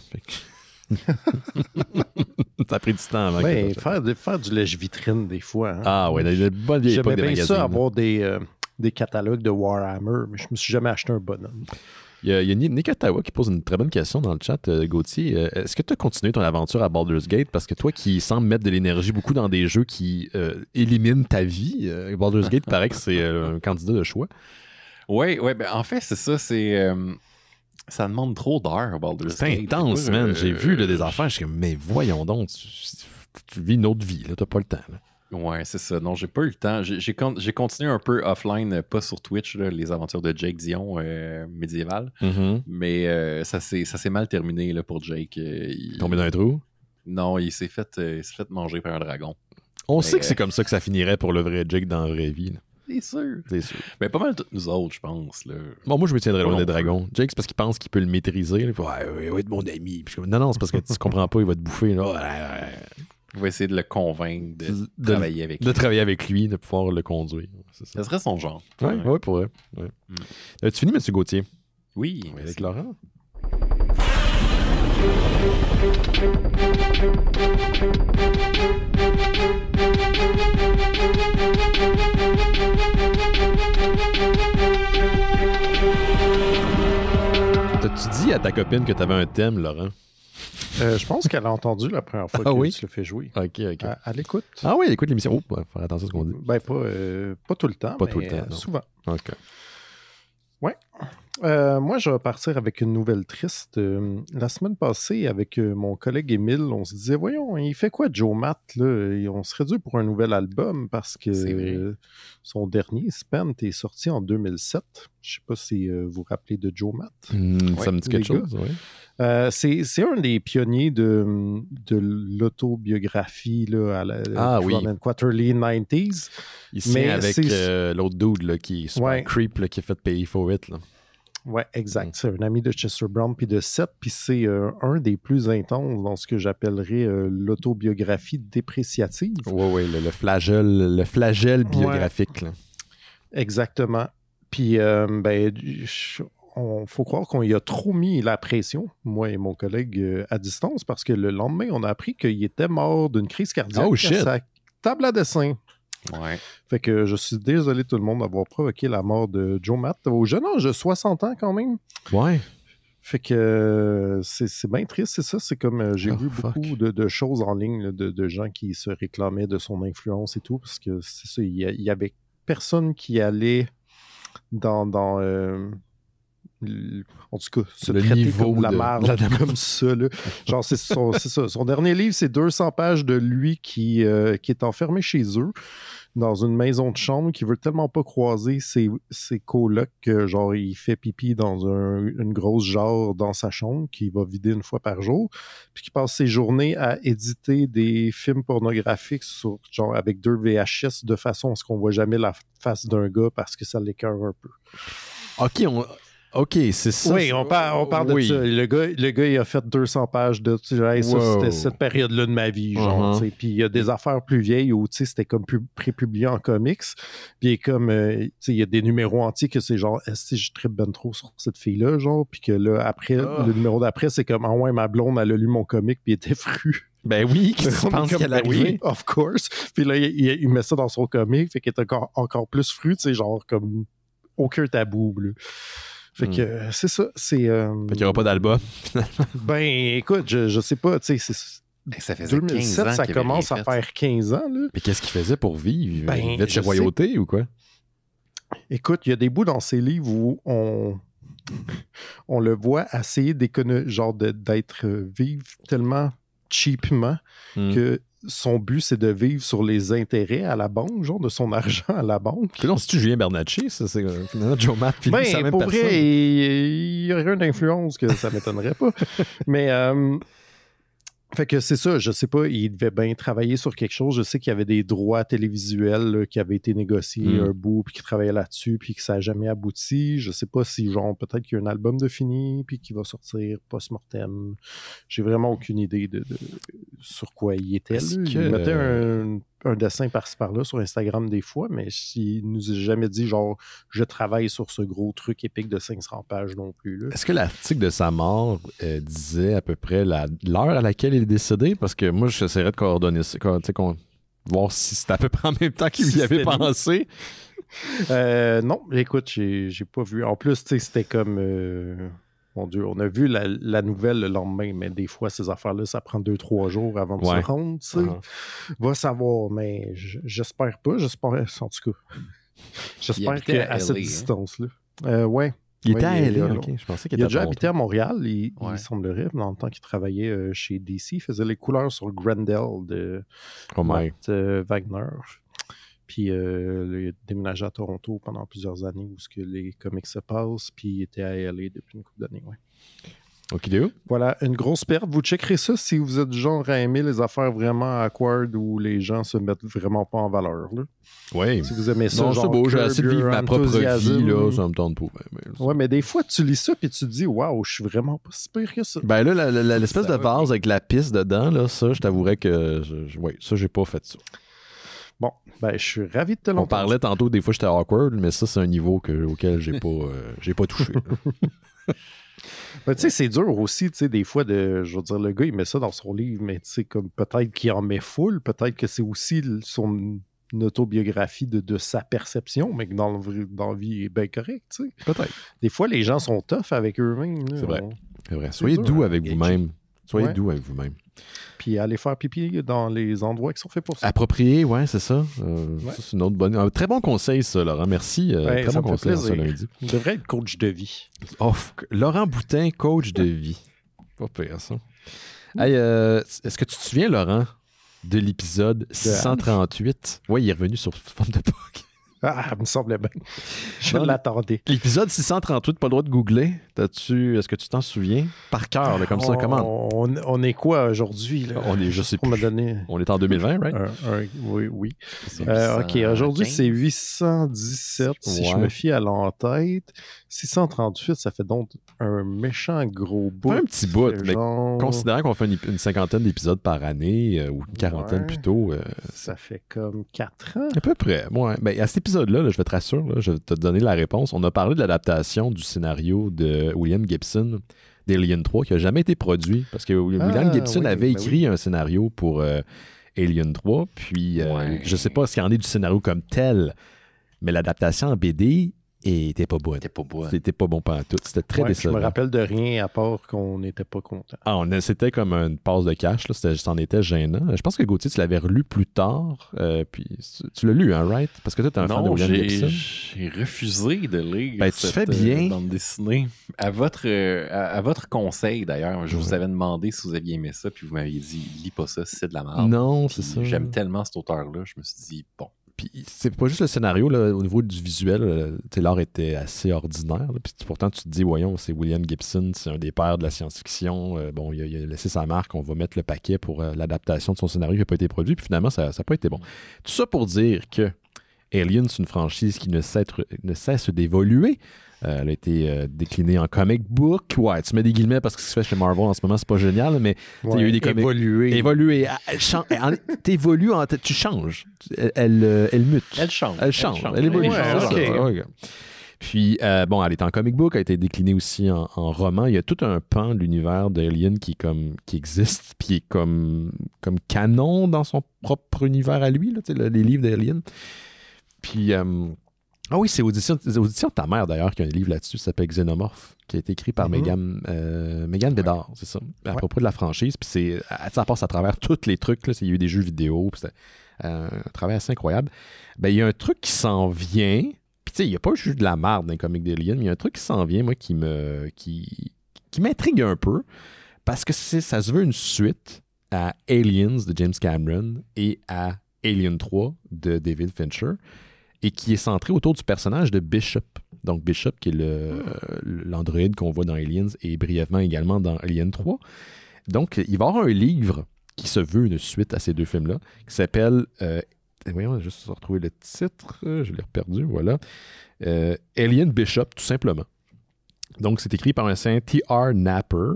Ça a pris du temps avant. Ouais, faire du lèche-vitrine des fois. Hein. Ah ouais, dans les bonnes vieilles époques des magazines. J'aimais bien ça, avoir des catalogues de Warhammer, mais je me suis jamais acheté un bonhomme. Il y a Nikatawa qui pose une très bonne question dans le chat, Gauthier. Est-ce que tu as continué ton aventure à Baldur's Gate? Parce que toi qui sembles mettre de l'énergie beaucoup dans des jeux qui éliminent ta vie, Baldur's Gate paraît que c'est un candidat de choix. Oui, ben en fait, c'est ça, ça demande trop d'heures, Baldur's Gate. C'est intense, man. J'ai vu des affaires, je suis comme, mais voyons donc, tu vis une autre vie, là, t'as pas le temps. Là. Ouais, c'est ça. Non, j'ai pas eu le temps. J'ai continué un peu offline, pas sur Twitch, là, les aventures de Jake Dion médiéval. Mais ça s'est mal terminé là, pour Jake. Tombé dans un trou? Non, il s'est fait manger par un dragon. On sait que c'est comme ça que ça finirait pour le vrai Jake dans la vraie vie. Là. C'est sûr. Mais pas mal toutes nous autres, je pense. Là. Bon, moi, je me tiendrais loin des dragons. Jake, c'est parce qu'il pense qu'il peut le maîtriser. Il va être mon ami. Non, c'est parce que tu comprends pas, il va te bouffer. Là. Il va essayer de le convaincre de travailler avec lui. De travailler avec lui, de pouvoir le conduire. Ça serait son genre. Oui, pour vrai. Ouais. As-tu fini, M. Gauthier? Oui. Avec Laurent? T'as-tu dit à ta copine que t'avais un thème, Laurent? Je pense qu'elle a entendu la première fois que tu le fais jouer. OK. Elle écoute. Ah oui, elle écoute l'émission. Oh, faire attention à ce qu'on dit. Ben, pas tout le temps, pas tout le temps, souvent. OK. Ouais. Moi, je vais partir avec une nouvelle triste. La semaine passée, avec mon collègue Émile, on se disait, voyons, il fait quoi Joe Matt, là? Et on serait dû pour un nouvel album parce que son dernier, Spent, est sorti en 2007. Je sais pas si vous vous rappelez de Joe Matt. Ça me dit quelque chose, oui. C'est un des pionniers de l'autobiographie là, à la Quarterly 90s. Ici, avec l'autre dude là, qui est super creep, là, qui a fait Pay for It. Là. Ouais, exact. C'est un ami de Chester Brown puis de Seth, puis c'est un des plus intenses dans ce que j'appellerais l'autobiographie dépréciative. Oui, le flagelle biographique. Là. Exactement. Puis, faut croire qu'on y a trop mis la pression, moi et mon collègue, à distance, parce que le lendemain, on a appris qu'il était mort d'une crise cardiaque à sa table à dessin. Ouais. Fait que je suis désolé tout le monde d'avoir provoqué la mort de Joe Matt au jeune âge de 60 ans quand même. Ouais. Fait que c'est bien triste, c'est ça. C'est comme j'ai vu beaucoup de choses en ligne là, de gens qui se réclamaient de son influence et tout, parce que c'est ça, il y avait personne qui allait dans en tout cas, se traiter comme la marge comme ça. Là. Genre, c'est ça. Son dernier livre, c'est 200 pages de lui qui est enfermé chez eux dans une maison de chambre, qui veut tellement pas croiser ses colocs que genre il fait pipi dans une grosse jarre dans sa chambre qu'il va vider une fois par jour, puis qui passe ses journées à éditer des films pornographiques sur genre avec 2 VHS de façon à ce qu'on voit jamais la face d'un gars parce que ça l'écœure un peu. OK, c'est ça. Oui, on parle de ça. Le gars, il a fait 200 pages de ça, c'était cette période-là de ma vie, genre, puis il y a des affaires plus vieilles où, c'était comme prépublié en comics, puis il est comme, il y a des numéros entiers que c'est genre, je trippe ben trop sur cette fille-là, genre, puis que là, après, le numéro d'après, c'est comme, ah ouais, ma blonde, elle a lu mon comic, puis elle était fru. Ben oui, qu'est-ce que tu penses qu'elle a lu? Oui, of course. Puis là, il met ça dans son comic, fait qu'il est encore plus fru, genre, comme, aucun tabou, là. Fait que c'est ça. Fait qu'il n'y aura pas d'album, finalement. Ben, écoute, je sais pas, tu sais, ça faisait 2007, 15 ans ça commence à faire 15 ans, là. Mais qu'est-ce qu'il faisait pour vivre? Il vivait de chez royauté ou quoi? Écoute, il y a des bouts dans ses livres où on le voit essayer d'être vivre tellement cheapement que son but, c'est de vivre sur les intérêts à la banque, genre de son argent à la banque. Puis là, c'est-tu Julien Bernatchez, ça? C'est finalement Joe Matt, puis ben, c'est la même pour personne. vrai, il y a rien d'influence que ça m'étonnerait pas. Mais... fait que c'est ça, je sais pas, il devait bien travailler sur quelque chose. Je sais qu'il y avait des droits télévisuels là, qui avaient été négociés un bout, puis qu'il travaillait là-dessus, puis que ça n'a jamais abouti. Je sais pas si, genre, peut-être qu'il y a un album de fini, puis qu'il va sortir post-mortem. J'ai vraiment aucune idée de sur quoi il était. Il mettait un dessin par-ci par-là sur Instagram des fois, mais il nous a jamais dit, genre, je travaille sur ce gros truc épique de 500 pages non plus. Là. Est-ce que l'article de sa mort disait à peu près l'heure à laquelle il est décédé? Parce que moi, j'essaierais de coordonner ça, voir si c'était à peu près en même temps qu'il y avait pensé. Non, écoute, j'ai pas vu. En plus, c'était comme... mon Dieu, on a vu la nouvelle le lendemain, mais des fois, ces affaires-là, ça prend 2-3 jours avant de se rendre, tu sais. Va savoir, mais j'espère pas. J'espère, en tout cas, j'espère qu'à cette distance-là. Ouais. Il était à LA, OK. Je pensais qu'il était a déjà habité à Montréal, il semblerait, dans le temps qu'il travaillait chez DC. Il faisait les couleurs sur Grendel de Matt Wagner. Puis il a déménagé à Toronto pendant plusieurs années où les comics se passent, puis il était à LA depuis une couple d'années, OK, voilà, une grosse perte. Vous checkerez ça si vous êtes du genre à aimer les affaires vraiment awkward où les gens se mettent vraiment pas en valeur. Oui. Si vous aimez ça, non, c'est beau, j'ai assez de vivre ma propre vie, là, ça me tente pas. Ouais, mais des fois, tu lis ça puis tu te dis, waouh, je suis vraiment pas si pire que ça. Ben là, l'espèce de vase avec la piste dedans, là, ça, je t'avouerais que, ça, j'ai pas fait ça. Bon, ben, je suis ravi de te l'entendre. On parlait tantôt, des fois, j'étais awkward, mais ça, c'est un niveau auquel j'ai pas touché. Mais tu sais, c'est dur aussi, tu sais, des fois, je veux dire, le gars, il met ça dans son livre, mais tu sais, comme peut-être qu'il en met full, peut-être que c'est aussi son autobiographie de sa perception, mais que dans la vie, il est bien correct, tu sais. Peut-être. Des fois, les gens sont tough avec eux-mêmes. C'est vrai. C'est vrai. Soyez doux avec vous-même. Soyez doux avec vous-même. Puis aller faire pipi dans les endroits qui sont faits pour ça. Approprié, ouais, c'est ça. Ça, c'est une autre bonne... Un très bon conseil, ça, Laurent. Merci. Très bon conseil ce lundi. Il devrait être coach de vie. Laurent Boutin, coach de vie. Pas pire, ça. Hey, est-ce que tu te souviens, Laurent, de l'épisode 638? Oui, il est revenu sur forme de POC. Ah, il me semblait bien. Je l'attendais. L'épisode 638, pas le droit de googler. Est-ce que tu t'en souviens? Par cœur, comme ça, comment? On est quoi aujourd'hui? Là? On est, je sais plus. On est en 2020, right? Oui. OK, aujourd'hui, c'est 817, si je me fie à l'en-tête. 638, ça fait donc un méchant gros bout. Un petit bout, mais considérant qu'on fait une cinquantaine d'épisodes par année, ou une quarantaine plutôt... ça fait comme 4 ans. À peu près, ouais. Ben, à cet épisode-là, je vais te rassurer, je vais te donner la réponse. On a parlé de l'adaptation du scénario de William Gibson d'Alien 3 qui n'a jamais été produit parce que William Gibson avait écrit un scénario pour Alien 3, puis je ne sais pas ce qu'il y en est du scénario comme tel, mais l'adaptation en BD était pas bonne. C'était pas bon pantoute. C'était très décevant. Je me rappelle de rien à part qu'on n'était pas content. C'était comme une passe de cash. C'en était gênant. Je pense que Gauthier, tu l'avais relu plus tard. Puis tu l'as lu, hein, right? Parce que toi, tu es un fan de William Gibson. J'ai refusé de lire cette bande dessinée. À votre conseil, d'ailleurs, je vous avais demandé si vous aviez aimé ça, puis vous m'aviez dit, lis pas ça, c'est de la merde. Non, c'est ça. J'aime tellement cet auteur-là, je me suis dit, bon. Puis c'est pas juste le scénario, là, au niveau du visuel, l'art était assez ordinaire. Là, puis pourtant, tu te dis, voyons, c'est William Gibson, c'est un des pères de la science-fiction. Il a laissé sa marque, on va mettre le paquet pour l'adaptation de son scénario qui n'a pas été produit. Puis finalement, ça n'a pas été bon. Tout ça pour dire que Alien, c'est une franchise qui ne cesse d'évoluer. Elle a été déclinée en comic book. Ouais, tu mets des guillemets parce que ce qui se fait chez Marvel en ce moment, c'est pas génial, mais il y a eu des comics. Évoluer. T'évolues, tu changes. Elle mute. Elle change. Elle évolue. Okay. Puis, elle est en comic book, elle a été déclinée aussi en roman. Il y a tout un pan de l'univers d'Alien qui existe, puis qui est comme canon dans son propre univers à lui, là, les livres d'Alien. Puis... oui, c'est Audition de ta mère, d'ailleurs, qui a un livre là-dessus, ça s'appelle Xenomorph, qui a été écrit par Megan Bédard, c'est ça, à propos de la franchise. Puis ça passe à travers tous les trucs, là, il y a eu des jeux vidéo, puis c'est un travail assez incroyable. Ben, il y a un truc qui s'en vient, puis tu sais, il n'y a pas juste de la merde dans les comics d'Alien, mais il y a un truc qui s'en vient, moi, qui m'intrigue un peu, parce que ça se veut une suite à Aliens de James Cameron et à Alien 3 de David Fincher, et qui est centré autour du personnage de Bishop. Donc Bishop, qui est l'androïde qu'on voit dans Aliens et brièvement également dans Alien 3. Donc, il va y avoir un livre qui se veut une suite à ces deux films-là, qui s'appelle... voyons, je vais juste retrouver le titre. Je l'ai perdu, voilà. Alien Bishop, tout simplement. Donc, c'est écrit par un certain T.R. Napper,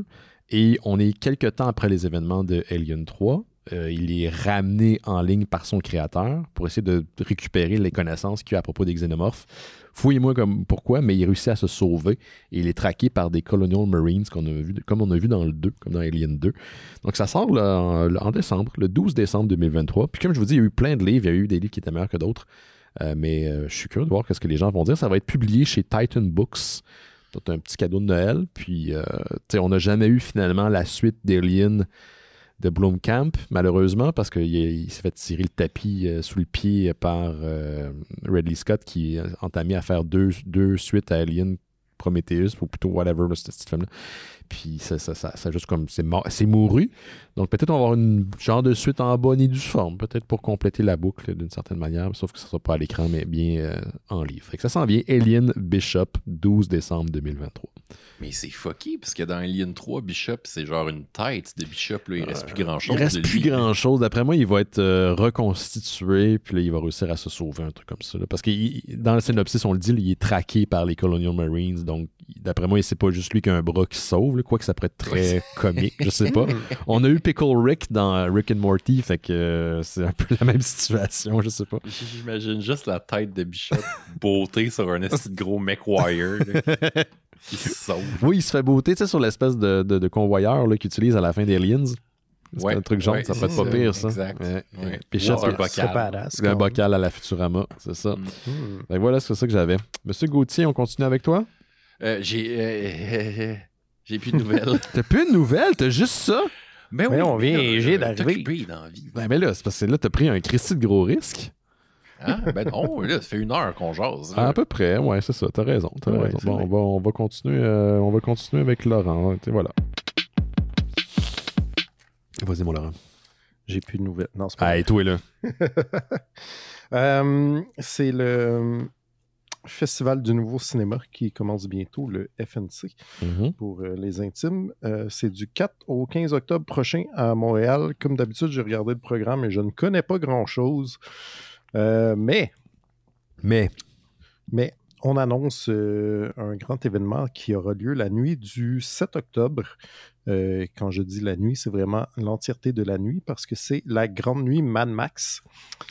et on est quelques temps après les événements de Alien 3. Il est ramené en ligne par son créateur pour essayer de récupérer les connaissances qu'il a à propos des xénomorphes. Fouillez-moi pourquoi, mais il réussit à se sauver et il est traqué par des Colonial Marines comme on a vu dans le 2, comme dans Alien 2. Donc ça sort en décembre, le 12 décembre 2023. Puis comme je vous dis, il y a eu plein de livres, il y a eu des livres qui étaient meilleurs que d'autres, mais je suis curieux de voir ce que les gens vont dire. Ça va être publié chez Titan Books. C'est un petit cadeau de Noël. Puis on n'a jamais eu finalement la suite d'Alien de Blomkamp, malheureusement, parce qu'il s'est fait tirer le tapis sous le pied par Ridley Scott, qui est entamé à faire deux suites à Alien Prometheus, ou plutôt whatever, ce film-là. Puis ça juste comme c'est mouru. Donc peut-être on va avoir une genre de suite en bonne et due forme, peut-être pour compléter la boucle d'une certaine manière, sauf que ça ne sera pas à l'écran, mais bien en livre. Fait que ça s'en vient, Alien Bishop, 12 décembre 2023. Mais c'est fucké, parce que dans Alien 3, Bishop, c'est genre une tête de Bishop, là, il reste plus grand-chose. Il reste plus grand-chose. D'après moi, il va être reconstitué, puis là, il va réussir à se sauver, un truc comme ça. Là. Parce que dans le synopsis, on le dit, il est traqué par les Colonial Marines, donc d'après moi, c'est pas juste lui qui a un bras qui se sauve, quoique ça pourrait être très comique, je sais pas. On a eu Pickle Rick dans Rick and Morty, fait que c'est un peu la même situation, je sais pas. J'imagine juste la tête de Bishop beauté sur un petit gros McWire. Il se sauve. Oui, il se fait beauté, tu sais, sur l'espèce de convoyeur là, qu'il utilise à la fin d'Aliens. C'est un truc jaune, ça peut être pas pire, ça. Exact. Ouais. Puis un bocal à la Futurama, c'est ça. Ben voilà, c'est ça que j'avais. Monsieur Gauthier, on continue avec toi? J'ai plus de nouvelles. T'as plus de nouvelles? T'as juste ça? Mais on vient d'arriver. Dans la vie. Ben là, c'est parce que là, t'as pris un Christy de gros risque. Ah, ben non, là, ça fait 1 heure qu'on jase. À peu près, ouais, c'est ça, t'as raison. Bon, on va continuer avec Laurent. Voilà. Vas-y, mon Laurent. J'ai plus de nouvelles. Non, c'est pas et toi, là. C'est le Festival du Nouveau Cinéma qui commence bientôt, le FNC, pour les intimes. C'est du 4 au 15 octobre prochain à Montréal. Comme d'habitude, j'ai regardé le programme et je ne connais pas grand-chose. Mais on annonce un grand événement qui aura lieu la nuit du 7 octobre. Quand je dis la nuit, c'est vraiment l'entièreté de la nuit parce que c'est la grande nuit Mad Max.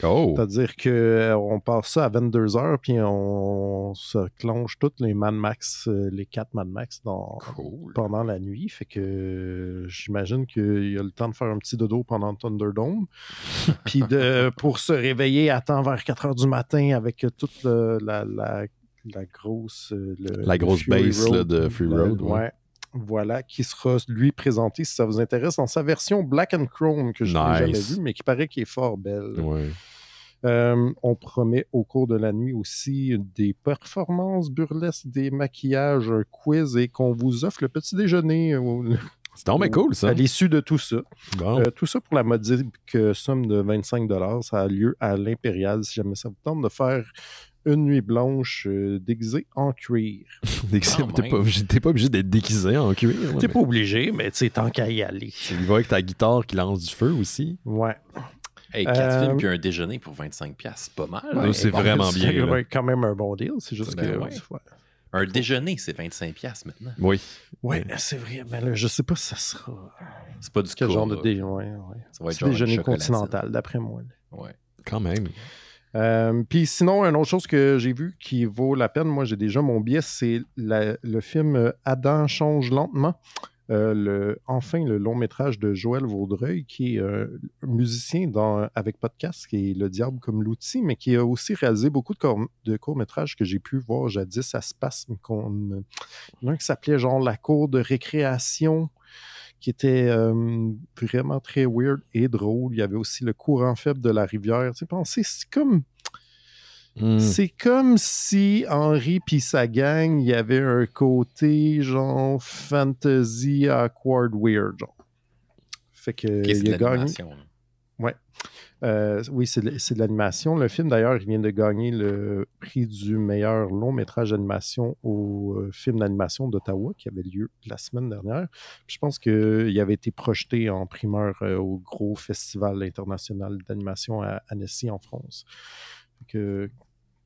Oh. C'est-à-dire qu'on passe ça à 22h puis on se clenche toutes les Mad Max, les 4 Mad Max pendant la nuit. Fait que j'imagine qu'il y a le temps de faire un petit dodo pendant le Thunderdome. Puis pour se réveiller à temps vers 4h du matin avec toute la grosse... la grosse base de Free Road. Ouais. Voilà, qui sera, lui, présenté, si ça vous intéresse, dans sa version Black and Chrome, que je n'ai jamais vue, mais qui paraît qu'il est fort belle. Ouais. On promet au cours de la nuit aussi des performances burlesques, des maquillages, un quiz et qu'on vous offre le petit déjeuner. C'est tombé cool, ça. À l'issue de tout ça. Bon. Tout ça pour la modique somme de 25$. Ça a lieu à l'Impérial, si jamais ça vous tente de faire une nuit blanche déguisée en cuir. T'es pas obligé d'être déguisé en cuir. T'es pas obligé, mais tu sais, tant qu'à y aller. Tu vas avec ta guitare qui lance du feu aussi. Ouais. Hey, 4 films puis un déjeuner pour 25$, c'est pas mal. Ouais, c'est vraiment bien. C'est quand même un bon deal. C'est juste que... Un déjeuner, c'est 25$ maintenant. Oui. Ouais, c'est vrai. Mais là, je sais pas si ça sera... C'est pas du quel genre de déjeuner. Ça va être genre déjeuner continental, d'après moi. Ouais. Quand même. Puis sinon, une autre chose que j'ai vue qui vaut la peine, moi j'ai déjà mon biais, c'est le film Adam change lentement. Enfin, le long métrage de Joël Vaudreuil, qui est musicien avec podcast, qui est Le Diable comme l'outil, mais qui a aussi réalisé beaucoup de courts-métrages que j'ai pu voir jadis à Spasme. Un qui s'appelait genre La cour de récréation, qui était vraiment très weird et drôle. Il y avait aussi Le courant faible de la rivière. Tu sais, pensez, c'est comme si Henry puis sa gang, il y avait un côté genre fantasy awkward weird, genre. Fait que il a gagné. Ouais. Oui, c'est de l'animation. Le film, d'ailleurs, il vient de gagner le prix du meilleur long métrage d'animation au film d'animation d'Ottawa qui avait lieu la semaine dernière. Puis je pense qu'il avait été projeté en primeur au gros festival international d'animation à Annecy en France. Donc,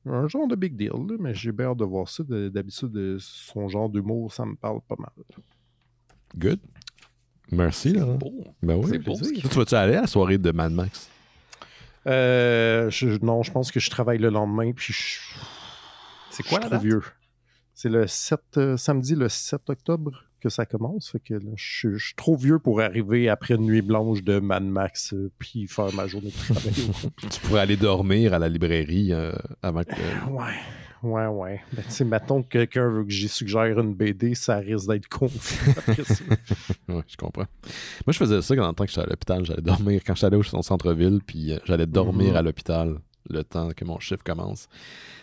un genre de big deal, là, mais j'ai bien hâte de voir ça. D'habitude, son genre d'humour, ça me parle pas mal. Good. Merci, là. Beau. Ben oui. C'est beau. Tu vas-tu aller à la soirée de Mad Max? Non, je pense que je travaille le lendemain, puis c'est quoi la date? Vieux. C'est le 7, samedi le 7 octobre que ça commence. Fait que là, je suis trop vieux pour arriver après une nuit blanche de Mad Max puis faire ma journée de travail. Tu pourrais aller dormir à la librairie avant que... Ouais. Ben, tu sais, mettons que quelqu'un veut que j'y suggère une BD, ça risque d'être confus après ça. Ouais, je comprends. Moi, je faisais ça quand j'étais à l'hôpital. J'allais dormir quand j'allais au centre-ville, puis j'allais dormir à l'hôpital le temps que mon chiffre commence.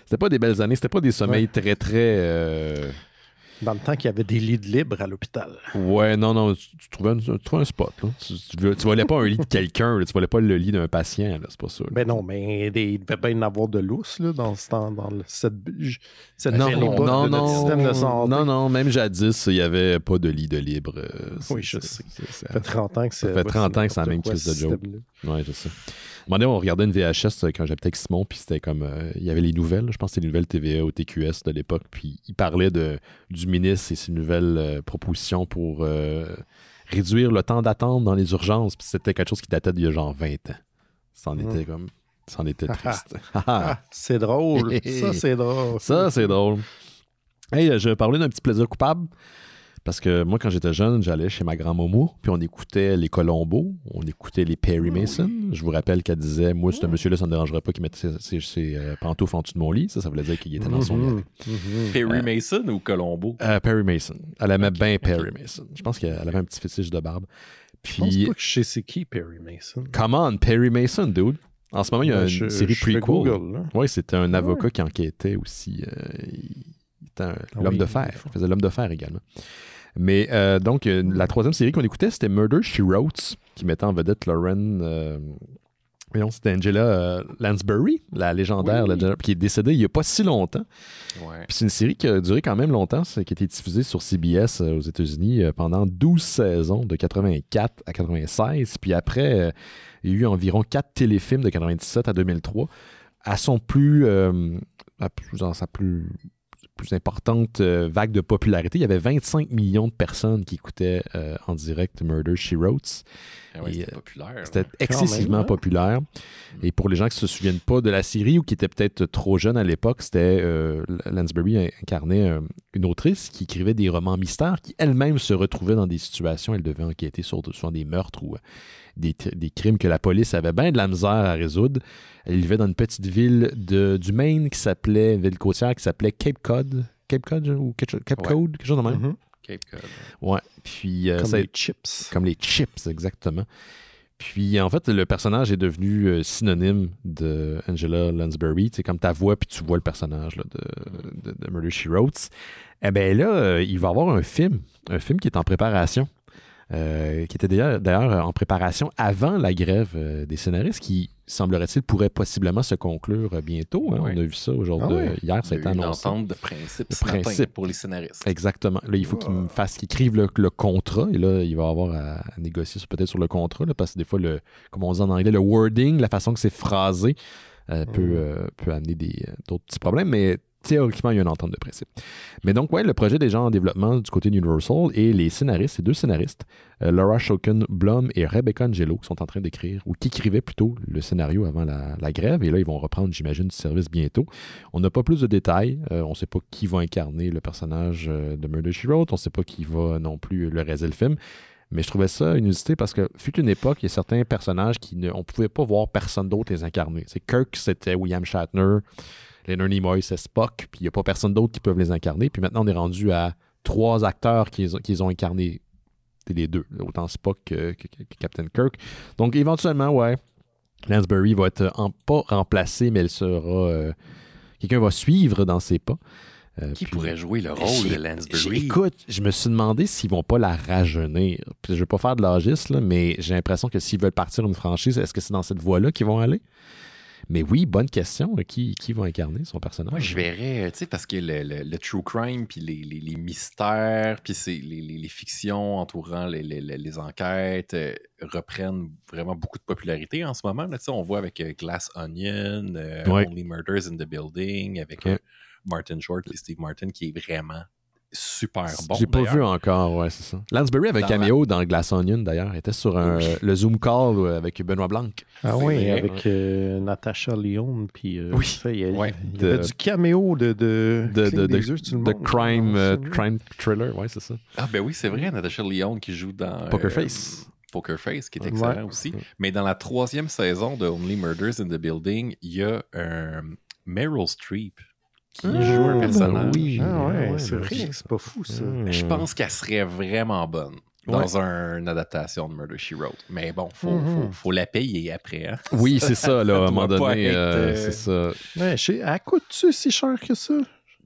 C'était pas des belles années, c'était pas des sommeils très, très... Dans le temps qu'il y avait des lits libres à l'hôpital. Ouais, non, tu trouvais un spot. Là. Tu volais pas un lit de quelqu'un, là, tu volais pas le lit d'un patient, là, c'est pas ça. Là. Ben non, mais il devait bien y en avoir de lousse là, dans cette système de santé. Non, même jadis, il n'y avait pas de lit de libre. Oui, je sais. Ça fait 30 ans que c'est... Ça fait 30 ans que c'est la même crise de joke. Ouais, je sais. À un moment donné, on regardait une VHS quand j'habitais avec Simon, puis c'était comme... il y avait les nouvelles, je pense que c'était les nouvelles TVA ou TQS de l'époque, puis il parlait du ministre et ses nouvelles propositions pour réduire le temps d'attente dans les urgences, puis c'était quelque chose qui datait d'il y a genre 20 ans. C'en était triste. C'est drôle. Ça, c'est drôle. Ça, c'est drôle. Hey, je parlais d'un petit plaisir coupable. Parce que moi, quand j'étais jeune, j'allais chez ma grand-maman, puis on écoutait les Colombo, on écoutait les Perry Mason. Oui. Je vous rappelle qu'elle disait, moi, ce monsieur-là, ça ne me dérangerait pas qu'il mette ses pantoufles en dessous de mon lit. Ça voulait dire qu'il était dans son lit. Perry Mason ou Colombo? Perry Mason. Elle aimait bien Perry Mason. Je pense qu'elle avait un petit fétiche de barbe. Puis, je pense pas que je sais c'est qui Perry Mason. Come on, Perry Mason, dude. En ce moment, il y a une série prequel. Oui, c'était un avocat qui enquêtait aussi. Il était l'homme de fer. Il faisait l'homme de fer également. Mais donc, la troisième série qu'on écoutait, c'était Murder, She Wrote, qui mettait en vedette Lauren... c'était Angela Lansbury, la légendaire, qui est décédée il n'y a pas si longtemps. Ouais. Puis c'est une série qui a duré quand même longtemps, qui a été diffusée sur CBS aux États-Unis pendant 12 saisons, de 84 à 96. Puis après, il y a eu environ 4 téléfilms de 97 à 2003. À son dans sa plus importante vague de popularité, il y avait 25 millions de personnes qui écoutaient en direct Murder, She Wrote. C'était populaire. C'était excessivement populaire. Et pour les gens qui ne se souviennent pas de la série ou qui étaient peut-être trop jeunes à l'époque, c'était Lansbury incarnait une autrice qui écrivait des romans mystères qui elle-même se retrouvait dans des situations. Elle devait enquêter sur des meurtres ou des crimes que la police avait bien de la misère à résoudre. Elle vivait dans une petite ville du Maine une ville côtière qui s'appelait Cape Cod. Cape Cod ou Cape Cod, quelque chose de même. Cape Cod. Ouais. Puis, comme les chips. Comme les chips, exactement. Puis, en fait, le personnage est devenu synonyme de Angela Lansbury. C'est comme ta voix, puis tu vois le personnage là, de Murder, She Wrote. Eh bien là, il va y avoir un film qui est en préparation. Qui était d'ailleurs en préparation avant la grève des scénaristes, qui, semblerait-il, pourrait possiblement se conclure bientôt. Hein? Oui. On a vu ça aujourd'hui. Hier, ça a été annoncé. Une entente de principe pour les scénaristes. Exactement. Là, il faut qu'ils écrivent le contrat. Et là, il va avoir à négocier peut-être sur le contrat, là, parce que des fois, comme on dit en anglais, le wording, la façon que c'est phrasé, peut amener d'autres petits problèmes. Mais théoriquement, il y a une entente de principe. Mais donc, le projet est déjà en développement du côté d'Universal et les scénaristes, ces deux scénaristes, Laura Shoken Blum et Rebecca Angelo, qui sont en train d'écrire, ou qui écrivaient plutôt le scénario avant la grève. Et là, ils vont reprendre, j'imagine, du service bientôt. On n'a pas plus de détails. On ne sait pas qui va incarner le personnage de Murder, She Wrote. On ne sait pas qui va non plus le réaliser le film. Mais je trouvais ça inusité parce que fut une époque, il y a certains personnages on ne pouvait pas voir personne d'autre les incarner. Kirk, c'était William Shatner. Leonard Nimoy, c'est Spock, puis il n'y a pas personne d'autre qui peut les incarner. Puis maintenant, on est rendu à 3 acteurs qui les ont incarnés. C'est les deux, autant Spock que Captain Kirk. Donc, éventuellement, Lansbury va être pas remplacée, mais elle sera... quelqu'un va suivre dans ses pas. Qui pourrait jouer le rôle de Lansbury? Écoute, je me suis demandé s'ils vont pas la rajeunir. Puis, je ne veux pas faire de l'âgisme, mais j'ai l'impression que s'ils veulent partir une franchise, est-ce que c'est dans cette voie-là qu'ils vont aller? Mais oui, bonne question. Qui va incarner son personnage? Moi, je verrais, parce que le true crime, puis les mystères, puis les fictions entourant les enquêtes reprennent vraiment beaucoup de popularité en ce moment. Là, on voit avec Glass Onion, Only Murders in the Building, avec Martin Short et Steve Martin, qui est vraiment super bon. J'ai pas vu encore, c'est ça. Lansbury avait un caméo dans Glass Onion, d'ailleurs. Il était sur le Zoom call avec Benoît Blanc. Ah oui, avec Natasha Lyonne. Puis, il y avait du caméo de crime thriller, c'est ça. Ah ben oui, c'est vrai, Natasha Lyonne qui joue dans Poker Face. Poker Face, qui est excellent aussi. Mais dans la 3e saison de Only Murders in the Building, il y a Meryl Streep qui joue un personnage. C'est vrai, c'est pas fou ça. Je pense qu'elle serait vraiment bonne dans une adaptation de Murder, She Wrote. Mais bon, faut la payer après. Hein? Oui, c'est ça, là, à un moment donné. C'est ça. Elle coûte-tu si cher que ça?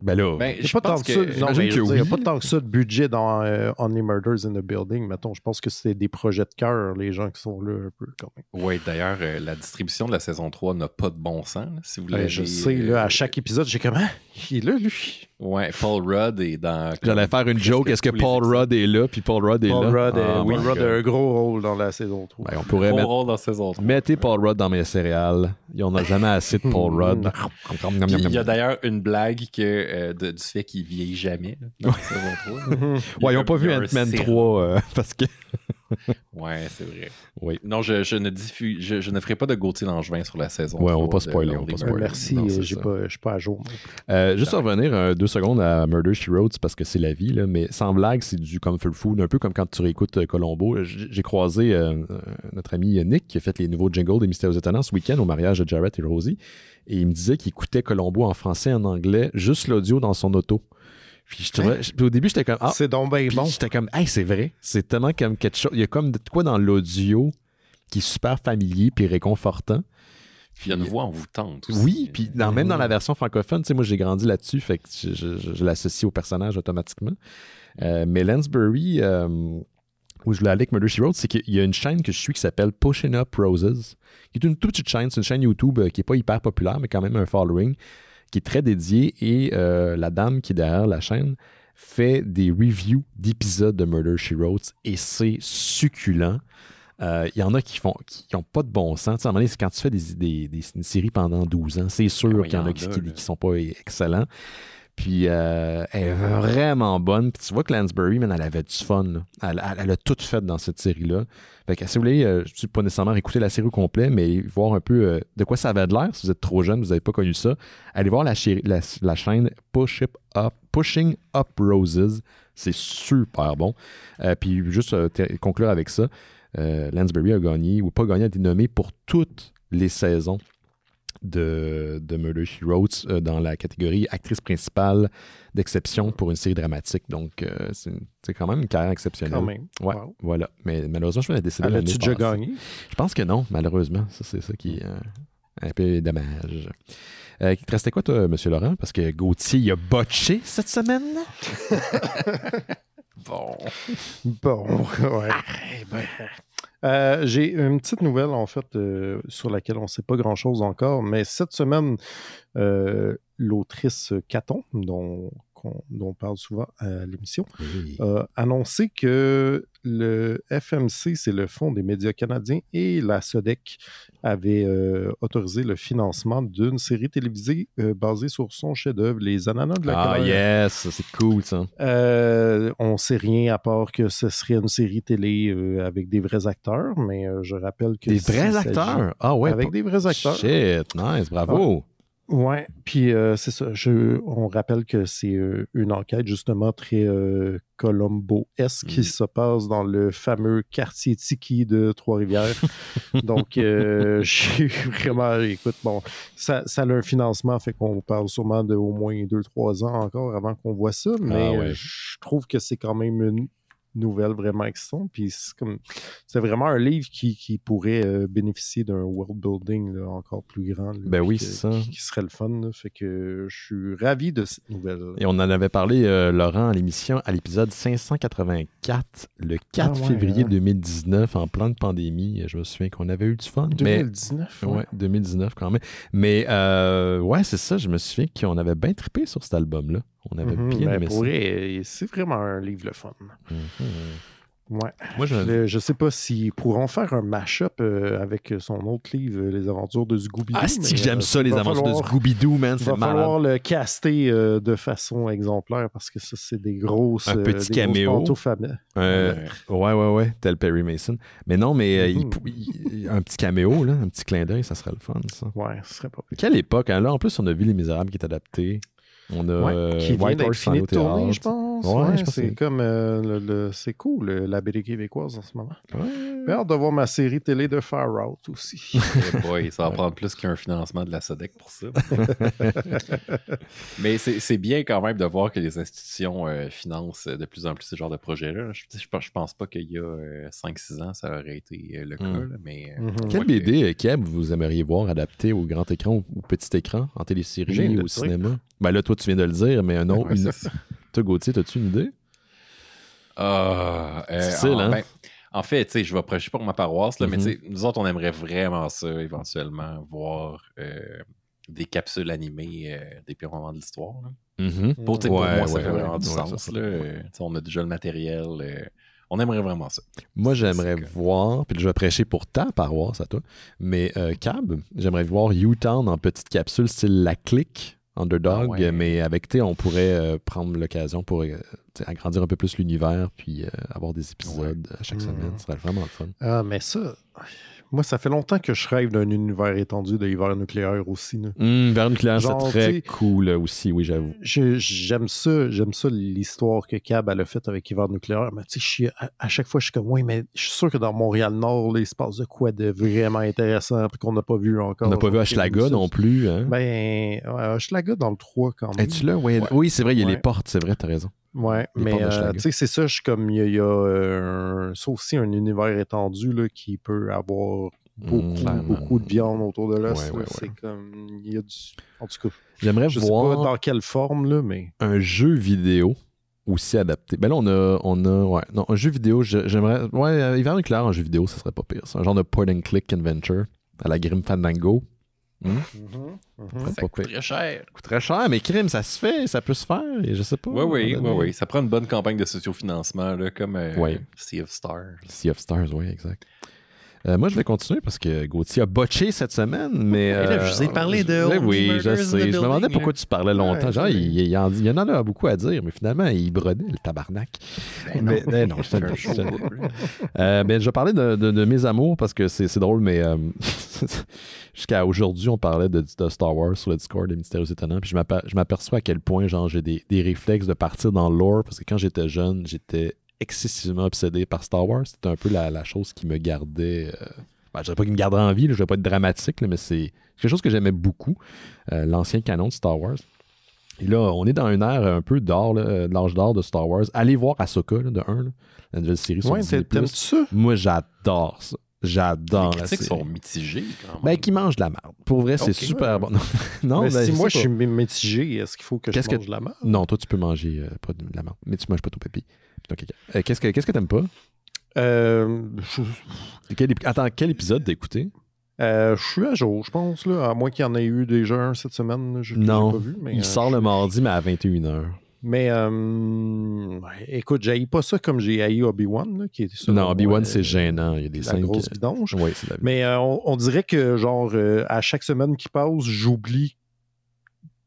Ben là, je pense que il n'y a pas tant que ça de budget dans Only Murders in the Building. Mettons, je pense que c'est des projets de cœur, les gens qui sont là un peu quand même. Oui, d'ailleurs, la distribution de la saison 3 n'a pas de bon sens. Là, si vous l'avez, je sais, là, à chaque épisode, j'ai comment? Il est là, lui. Ouais, Paul Rudd est dans... J'allais faire une joke, est-ce que Paul Rudd est là, puis Paul Rudd est là? Paul Rudd a un gros rôle dans la saison 3. On pourrait rôle dans la saison 3. Mettez Paul Rudd dans mes céréales. Il n'y en a jamais assez de Paul Rudd. Il y a d'ailleurs une blague du fait qu'il vieillit jamais dans la saison 3. Ils n'ont pas vu Ant-Man 3 parce que... Ouais, c'est vrai. Oui. Non, je ne ferai pas de Gauthier Langevin sur la saison. Ouais, on va pas spoiler. Merci, je suis pas à jour. Juste revenir 2 secondes à Murder, She Wrote, parce que c'est la vie, là, mais sans blague, c'est du comfort food, un peu comme quand tu réécoutes Colombo. J'ai croisé notre ami Nick qui a fait les nouveaux jingles des Mystères Étonnants ce week-end au mariage de Jarrett et Rosie, et il me disait qu'il écoutait Colombo en français et en anglais, juste l'audio dans son auto. Puis au début, j'étais comme... c'est donc bien bon. J'étais comme, hey, c'est vrai. C'est tellement comme quelque chose... Il y a comme de quoi dans l'audio qui est super familier puis réconfortant. Puis il y a une voix envoûtante aussi. Oui, puis même dans la version francophone, tu sais, moi, j'ai grandi là-dessus, fait que je l'associe au personnage automatiquement. Mais Lansbury, où je voulais aller avec Murder, She Wrote, c'est qu'il y a une chaîne que je suis qui s'appelle Pushing Up Roses, qui est une toute petite chaîne. C'est une chaîne YouTube qui n'est pas hyper populaire, mais quand même un following, qui est très dédié, et la dame qui est derrière la chaîne fait des reviews d'épisodes de Murder, She Wrote, et c'est succulent. Il y en a qui n'ont pas de bon sens. Tu sais, à un moment donné, c'est quand tu fais une série pendant 12 ans, c'est sûr qu'il y en a qui ne sont pas excellents. Puis elle est vraiment bonne. Puis tu vois que Lansbury, elle avait du fun. Elle a tout fait dans cette série-là. Fait que si vous voulez, je ne suis pas nécessairement réécouter la série au complet, mais voir un peu de quoi ça avait de l'air. Si vous êtes trop jeune, vous n'avez pas connu ça, allez voir la chaîne Pushing Up Roses. C'est super bon. Puis juste conclure avec ça, Lansbury a gagné, ou pas gagné, a été nommé pour toutes les saisons de Murder, She Wrote dans la catégorie actrice principale d'exception pour une série dramatique. Donc, c'est quand même une carrière exceptionnelle. Quand même. Ouais, wow. Voilà. Mais malheureusement, je vais décider l'année passée. As-tu déjà gagné? Je pense que non, malheureusement. Ça, c'est ça qui est un peu dommage. Il te restait quoi, toi, M. Laurent? Parce que Gauthier, il a botché cette semaine. Bon, ouais. J'ai une petite nouvelle, en fait, sur laquelle on ne sait pas grand-chose encore, mais cette semaine, l'autrice Caton, dont on parle souvent à l'émission, a annoncé que le FMC, c'est le Fonds des médias canadiens, et la SODEC avaient autorisé le financement d'une série télévisée basée sur son chef-d'œuvre, Les Ananas de la colère. Ah yes, c'est cool ça. On ne sait rien à part que ce serait une série télé avec des vrais acteurs, mais je rappelle que... Des vrais acteurs? Ah ouais. Avec des vrais acteurs. Shit, nice, bravo. Ouais, puis c'est ça. On rappelle que c'est une enquête justement très Colombo-esque qui se passe dans le fameux quartier Tiki de Trois-Rivières. Donc, j'ai vraiment... Écoute, bon, ça a un financement, fait qu'on parle sûrement de au moins 2-3 ans encore avant qu'on voit ça, mais je trouve que c'est quand même une nouvelle vraiment excitante. Puis c'est vraiment un livre qui pourrait bénéficier d'un world building là, encore plus grand. Là, ben oui, c'est ça. Qui serait le fun. Là, fait que je suis ravi de cette nouvelle. Et on en avait parlé, Laurent, à l'émission, à l'épisode 584, le 4 février 2019, en pleine pandémie. Je me souviens qu'on avait eu du fun. 2019? Ouais, 2019 quand même. Mais ouais, c'est ça. Je me souviens qu'on avait bien trippé sur cet album-là. On avait bien aimé ça. C'est vraiment un livre le fun. Ouais. Moi, je sais pas s'ils pourront faire un mash-up avec son autre livre, Les Aventures de Scooby-Doo. Ah, c'est que j'aime ça, Les Aventures de Scooby-Doo, man. Il va falloir le caster de façon exemplaire parce que ça, c'est des grosses... Un petit caméo. Ouais, tel Perry Mason. Mais non, mais un petit caméo, là, un petit clin d'œil, ça serait le fun, ça. Ouais, ce serait pas pire. Quelle époque, hein? Là, en plus, on a vu Les Misérables qui est adapté. On a qui vient d'être fini de tourner, je pense. Ouais, je pense c'est comme c'est cool, la BD québécoise en ce moment. Ouais. J'ai hâte de voir ma série télé de Far Out aussi. Boy, ça va prendre plus qu'un financement de la SODEC pour ça. Mais c'est bien quand même de voir que les institutions financent de plus en plus ce genre de projets-là. Je pense pas qu'il y a 5-6 ans, ça aurait été le cas. Là, mais, quelle BD, Keb, vous aimeriez voir adaptée au grand écran ou petit écran, en télésérie ou au cinéma? Ben là, toi, tu viens de le dire, mais un autre. Toi, Gauthier, as-tu une idée? Difficile, hein? Ben, en fait, tu sais, je vais prêcher pour ma paroisse, là, mais tu sais, nous autres, on aimerait vraiment ça, éventuellement, voir des capsules animées des pires moments de l'histoire. Pour moi, ça fait vraiment du sens. Là. On a déjà le matériel. On aimerait vraiment ça. Moi, j'aimerais voir, puis je vais prêcher pour ta paroisse à toi, mais Cab, j'aimerais voir U-Town en petite capsule style La Clique. Underdog, mais avec on pourrait prendre l'occasion pour agrandir un peu plus l'univers, puis avoir des épisodes à chaque semaine. Ce serait vraiment le fun. Ah, mais ça... Moi, ça fait longtemps que je rêve d'un univers étendu de Hiver nucléaire aussi. Hiver nucléaire, c'est très cool aussi, oui, j'avoue. J'aime ça l'histoire que Cab a faite avec Hiver nucléaire. Mais tu sais, à chaque fois, je suis comme, oui, mais je suis sûr que dans Montréal-Nord, il se passe de quoi de vraiment intéressant puis qu'on n'a pas vu encore. On n'a pas vu Hochelaga non plus. Hein? Ben, Hochelaga dans le 3 quand même. Es-tu là? Oui, c'est vrai, il y a les portes, c'est vrai, t'as raison. Ouais, mais tu sais, c'est ça, je suis comme, il y a ça aussi un univers étendu là, qui peut avoir beaucoup de viande autour de l'os. C'est comme, il y a en tout cas, j'aimerais je voir sais pas dans quelle forme, là, mais... Un jeu vidéo aussi adapté. Ben là, un jeu vidéo, j'aimerais... Ouais, Hiver nucléaire en jeu vidéo, ça serait pas pire. C'est un genre de point and click adventure à la Grim Fandango. Ça coûte très cher. Très cher, mais crime, ça se fait, ça peut se faire, et je sais pas. Oui. Ça prend une bonne campagne de sociofinancement, là, comme Sea of Stars. Sea of Stars, oui, exact. Moi, je vais continuer parce que Gauthier a botché cette semaine, mais... je vous ai parlé de... Oui, je sais. Je me demandais pourquoi tu parlais longtemps. Genre, il y en a beaucoup à dire, mais finalement, il brodait le tabarnak. Ben non, je vais parler de mes amours parce que c'est drôle, mais jusqu'à aujourd'hui, on parlait de Star Wars sur le Discord des Mystérieux Étonnants, puis je m'aperçois à quel point genre j'ai des réflexes de partir dans le lore, parce que quand j'étais jeune, j'étais excessivement obsédé par Star Wars. C'était un peu la chose qui me gardait... je dirais pas qu'il me garderait en vie, là, je vais pas être dramatique, là, mais c'est quelque chose que j'aimais beaucoup, l'ancien canon de Star Wars. Et là, on est dans une ère un peu d'or, de l'âge d'or de Star Wars. Allez voir Ahsoka, de la nouvelle série sur Disney+. T'aimes ça? Moi, j'adore ça. J'adore la série. Les critiques sont mitigées quand même. Ben, qui mange de la merde. Pour vrai, c'est super bon. Non, si moi, je suis mitigé, est-ce qu'il faut que je mange de la merde? Non, toi, tu peux manger pas de la merde, mais tu manges pas ton pépi. Qu'est-ce que t'aimes pas? Attends, quel épisode t'as écouté? Je suis à jour, je pense, là, à moins qu'il y en ait eu déjà un cette semaine. Non, pas vu, mais, il sort le mardi, mais à 21h. Mais écoute, j'haïs pas ça comme j'ai haï Obi-Wan. Là, qui est non, Obi-Wan, c'est gênant. Il y a des la grosse vidange. Oui, c'est la vidange. Mais on dirait que, genre, à chaque semaine qui passe, j'oublie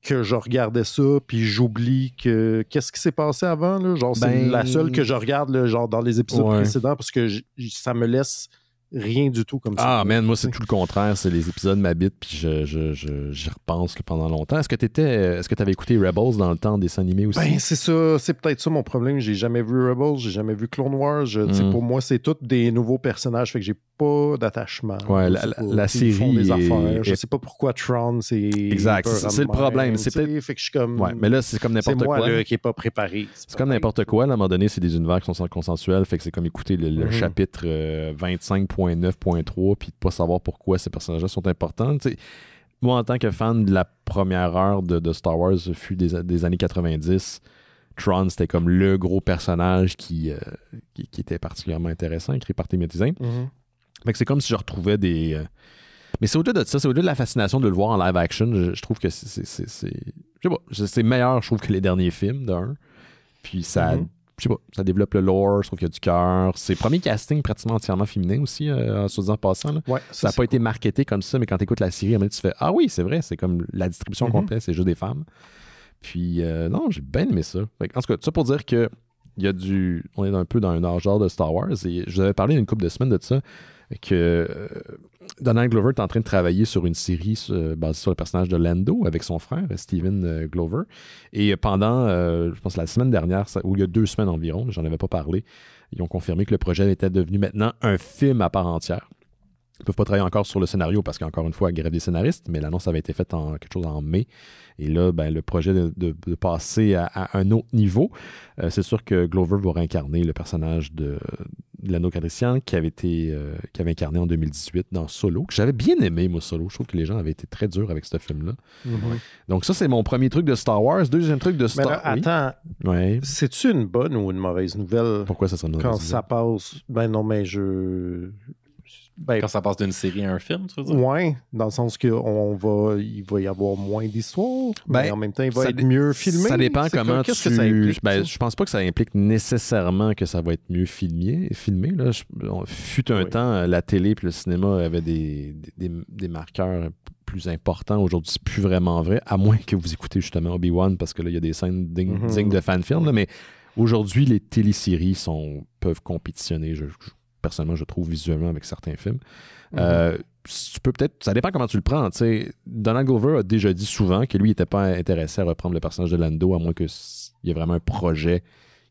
que je regardais ça, puis j'oublie que qu'est-ce qui s'est passé avant. Là? Genre, c'est la seule que je regarde là, genre, dans les épisodes précédents, parce que ça me laisse rien du tout comme ça. Ah, man, moi, c'est tout le contraire. C'est les épisodes m'habitent, puis j'y repense pendant longtemps. Est-ce que tu avais écouté Rebels dans le temps, des dessins animés aussi? Ben, c'est ça. C'est peut-être ça mon problème. J'ai jamais vu Rebels, j'ai jamais vu Clone Wars. Pour moi, c'est tous des nouveaux personnages, fait que j'ai pas d'attachement. Ouais, la série des affaires. Je sais pas pourquoi Tron, c'est... Exact, c'est le problème. C'est peut-être... Fait que je suis comme... Ouais, mais là, c'est comme n'importe quoi. C'est moi là, qui est pas préparé. C'est comme n'importe quoi. À un moment donné, c'est des univers qui sont consensuels, fait que c'est comme écouter le chapitre 25.9.3 puis de pas savoir pourquoi ces personnages-là sont importants. T'sais, moi, en tant que fan de la première heure de Star Wars, fut des années 90, Tron, c'était comme le gros personnage qui était particulièrement intéressant, écrit par Timothy Zahn. Fait que c'est comme si je retrouvais des... Mais c'est au-delà de ça, c'est au-delà de la fascination de le voir en live action. Je trouve que c'est meilleur, je trouve, que les derniers films, d'un. Puis ça... Je sais pas, ça développe le lore, je trouve qu'il y a du cœur. C'est le premier casting pratiquement entièrement féminin aussi, en passant. Là. Ouais, ça n'a pas été marketé comme ça, mais quand tu écoutes la série, à un moment, tu fais « Ah oui, c'est vrai, c'est comme la distribution complète, c'est juste des femmes. » Puis non, j'ai bien aimé ça. En tout cas, ça pour dire que on est un peu dans un âge d'or de Star Wars. Et je vous avais parlé une couple de semaines de ça, que Donald Glover est en train de travailler sur une série basée sur le personnage de Lando avec son frère, Steven Glover. Et pendant, je pense, la semaine dernière, ou il y a 2 semaines environ, j'en avais pas parlé, ils ont confirmé que le projet était devenu maintenant un film à part entière. Ils ne peuvent pas travailler encore sur le scénario parce qu'encore une fois, grève des scénaristes, mais l'annonce avait été faite quelque chose en mai. Et là, le projet de passer à un autre niveau, c'est sûr que Glover va réincarner le personnage de Lando Calrissian qui avait incarné en 2018 dans Solo, que j'avais bien aimé, moi, Solo. Je trouve que les gens avaient été très durs avec ce film-là. Donc ça, c'est mon premier truc de Star Wars. Deuxième truc de Star Wars. Attends, c'est-tu une bonne ou une mauvaise nouvelle? Pourquoi ça serait une mauvaise nouvelle? Quand ça passe... Ben non, mais quand ça passe d'une série à un film, tu veux dire? Oui, dans le sens qu'il va y avoir moins d'histoires, mais en même temps, il va être mieux filmé. Ça dépend comment qu'est-ce que ça implique, je pense pas que ça implique nécessairement que ça va être mieux filmé. Là. Fut un temps, la télé et le cinéma avaient des marqueurs plus important aujourd'hui, c'est plus vraiment vrai, à moins que vous écoutez justement Obi-Wan, parce que là, il y a des scènes dignes de fan-film, mais aujourd'hui, les téléséries peuvent compétitionner, personnellement, je trouve, visuellement avec certains films. Tu peux peut-être, ça dépend comment tu le prends. T'sais. Donald Glover a déjà dit souvent que lui, il n'était pas intéressé à reprendre le personnage de Lando, à moins qu'il y ait vraiment un projet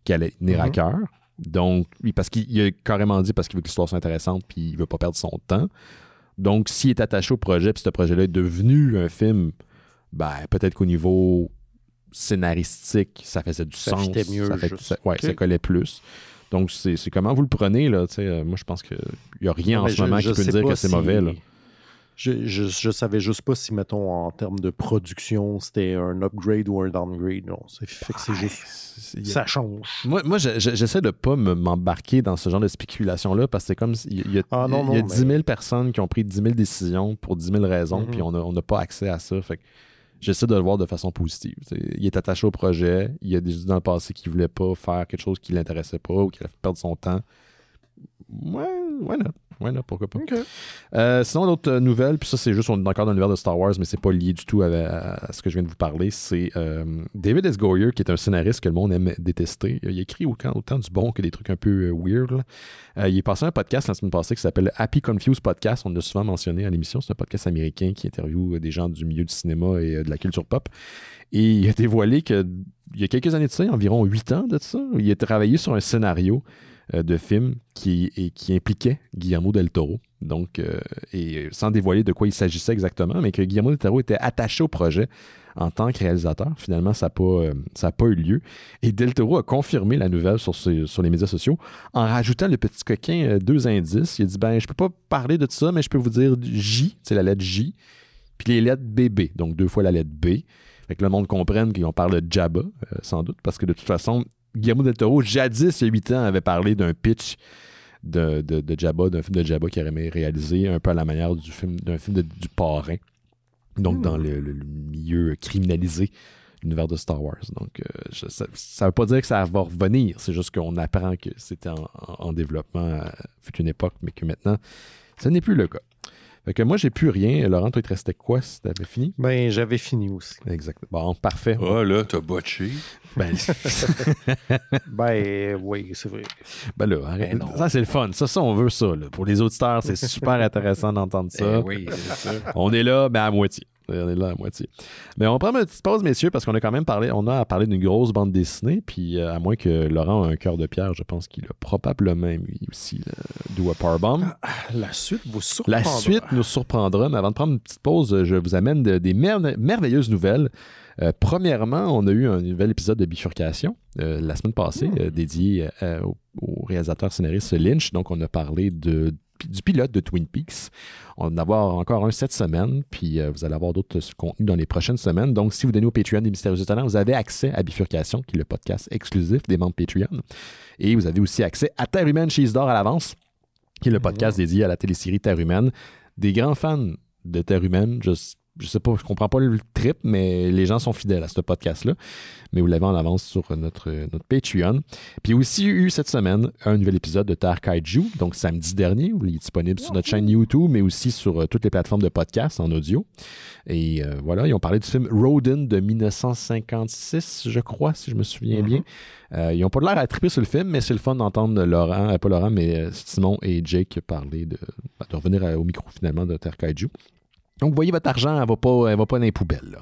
qui allait tenir à cœur. Donc, parce qu'il a carrément dit parce qu'il veut que l'histoire soit intéressante puis il veut pas perdre son temps. Donc, s'il est attaché au projet puis ce projet-là est devenu un film, ben, peut-être qu'au niveau scénaristique, ça faisait du sens. Fitait mieux, ça collait plus. Donc, c'est comment vous le prenez, là. Moi, je pense qu'il n'y a rien en ce moment qui peut dire que c'est mauvais, là. Je savais juste pas si, mettons, en termes de production, c'était un upgrade ou un downgrade. Non, c'est juste... Ça change. Moi j'essaie de pas m'embarquer dans ce genre de spéculation-là parce que c'est comme... Il y a 10 000 personnes qui ont pris 10 000 décisions pour 10 000 raisons, puis on n'a pas accès à ça. Fait que j'essaie de le voir de façon positive. Il est attaché au projet. Il y a des gens dans le passé qui ne voulaient pas faire quelque chose qui ne l'intéressait pas ou qui a fait perdre son temps. Ouais, là, pourquoi pas. Okay. Sinon, l'autre nouvelle, puis ça, c'est juste, on est encore dans l'univers de Star Wars, mais c'est pas lié du tout à ce que je viens de vous parler. C'est David S. Goyer, qui est un scénariste que le monde aime détester. Il écrit autant du bon que des trucs un peu weird. Il est passé un podcast la semaine passée qui s'appelle Happy Confused Podcast. On l'a souvent mentionné à l'émission. C'est un podcast américain qui interviewe des gens du milieu du cinéma et de la culture pop. Et il a dévoilé qu'il y a quelques années de ça, environ 8 ans de ça, il a travaillé sur un scénario de film qui impliquait Guillermo del Toro. Donc, et sans dévoiler de quoi il s'agissait exactement, mais que Guillermo del Toro était attaché au projet en tant que réalisateur. Finalement, ça n'a pas eu lieu. Et del Toro a confirmé la nouvelle sur les médias sociaux en rajoutant le petit coquin 2 indices. Il a dit, je peux pas parler de ça, mais je peux vous dire J, c'est la lettre J, puis les lettres BB, donc 2 fois la lettre B. Fait que le monde comprenne qu'on parle de Jabba, sans doute, parce que de toute façon, Guillermo del Toro, jadis, il y a 8 ans, avait parlé d'un pitch de Jabba, d'un film de Jabba qu'il aurait aimé réaliser, un peu à la manière d'un film du Parrain. Donc, dans le milieu criminalisé de l'univers de Star Wars. Donc, ça ne veut pas dire que ça va revenir, c'est juste qu'on apprend que c'était en développement fut une époque, mais que maintenant, ce n'est plus le cas. Fait que moi, j'ai plus rien. Laurent, toi, il te restait quoi si t'avais fini? J'avais fini aussi. Exactement. Bon, parfait. Ah, là, t'as botché. Oui, c'est vrai. Là, arrête. Ça, c'est le fun. Ça, on veut ça. Là. Pour les auditeurs, c'est super intéressant d'entendre ça. Oui, c'est ça. On est là, à moitié. On est là à moitié. Mais on prend une petite pause, messieurs, parce qu'on a quand même parlé d'une grosse bande dessinée, puis à moins que Laurent a un cœur de pierre, je pense qu'il a probablement lui aussi Do a Powerbomb. La suite vous surprendra. La suite nous surprendra, mais avant de prendre une petite pause, je vous amène des merveilleuses nouvelles. Premièrement, on a eu un nouvel épisode de Bifurcation la semaine passée, dédié au réalisateur scénariste Lynch. Donc, on a parlé du pilote de Twin Peaks. On va en avoir encore un cette semaine, puis vous allez avoir d'autres contenus dans les prochaines semaines. Donc, si vous donnez au Patreon des Mystérieux Étonnants, vous avez accès à Bifurcation, qui est le podcast exclusif des membres Patreon. Et vous avez aussi accès à Terre Humaine chez Isidore à l'avance, qui est le podcast dédié à la télésérie Terre Humaine. Des grands fans de Terre Humaine, je sais pas, je comprends pas le trip, mais les gens sont fidèles à ce podcast-là. Mais vous l'avez en avance sur notre Patreon. Puis aussi eu cette semaine un nouvel épisode de Terre Kaiju, donc samedi dernier, où il est disponible sur notre chaîne YouTube, mais aussi sur toutes les plateformes de podcast en audio. Et voilà, ils ont parlé du film Rodin de 1956, je crois, si je me souviens bien. Ils n'ont pas l'air à triper sur le film, mais c'est le fun d'entendre Simon et Jake parler de revenir au micro finalement de Terre Kaiju. Donc, vous voyez, votre argent, elle va pas dans les poubelles. Là.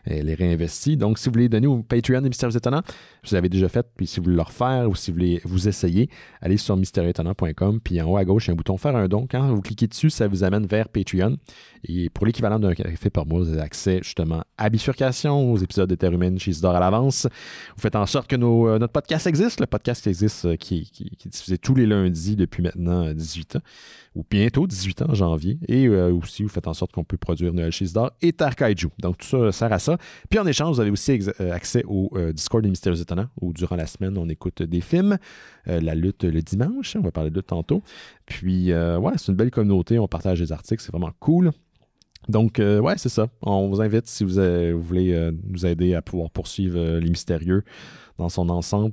Elle est réinvestie. Donc, si vous voulez donner au Patreon des Mystérieux Étonnants, vous l'avez déjà fait, puis si vous voulez le refaire ou si vous voulez vous essayer, allez sur mystérieuxétonnants.com, puis en haut à gauche, il y a un bouton « Faire un don ». Quand vous cliquez dessus, ça vous amène vers Patreon. Et pour l'équivalent d'un café par mois, vous avez accès justement à Bifurcation, aux épisodes de Terre Humaine chez Isidore à l'avance. Vous faites en sorte que notre podcast existe, le podcast qui existe, qui est diffusé tous les lundis depuis maintenant 18 ans, ou bientôt 18 ans en janvier. Et aussi, vous faites en sorte qu'on peut produire Noël chez Isidore et Terre Kaiju. Donc, tout ça sert à ça. Puis en échange, vous avez aussi accès au Discord des Mystérieux Étonnants, où durant la semaine, on écoute des films, la lutte le dimanche, on va parler de lutte tantôt. Puis, c'est une belle communauté, on partage des articles, c'est vraiment cool. Donc, c'est ça. On vous invite, si vous voulez nous aider à pouvoir poursuivre les mystérieux dans son ensemble,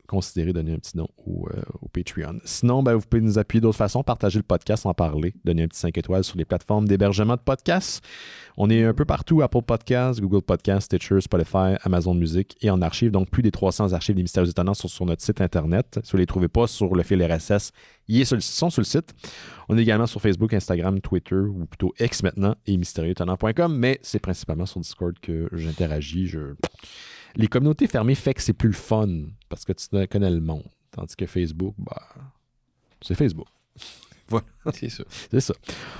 considérez donner un petit don au Patreon. Sinon, vous pouvez nous appuyer d'autres façons, partager le podcast, en parler, donner un petit 5 étoiles sur les plateformes d'hébergement de podcasts. On est un peu partout, Apple Podcasts, Google Podcasts, Stitcher, Spotify, Amazon Music et en archive. Donc, plus des 300 archives des Mystérieux Étonnants sont sur notre site Internet. Si vous ne les trouvez pas sur le fil RSS, ils sont sur le site. On est également sur Facebook, Instagram, Twitter, ou plutôt X maintenant, et mystérieuxétonnants.com, mais c'est principalement sur Discord que j'interagis. Les communautés fermées fait que c'est plus le fun, parce que tu connais le monde. Tandis que Facebook, c'est Facebook. Voilà. C'est ça. C'est ça.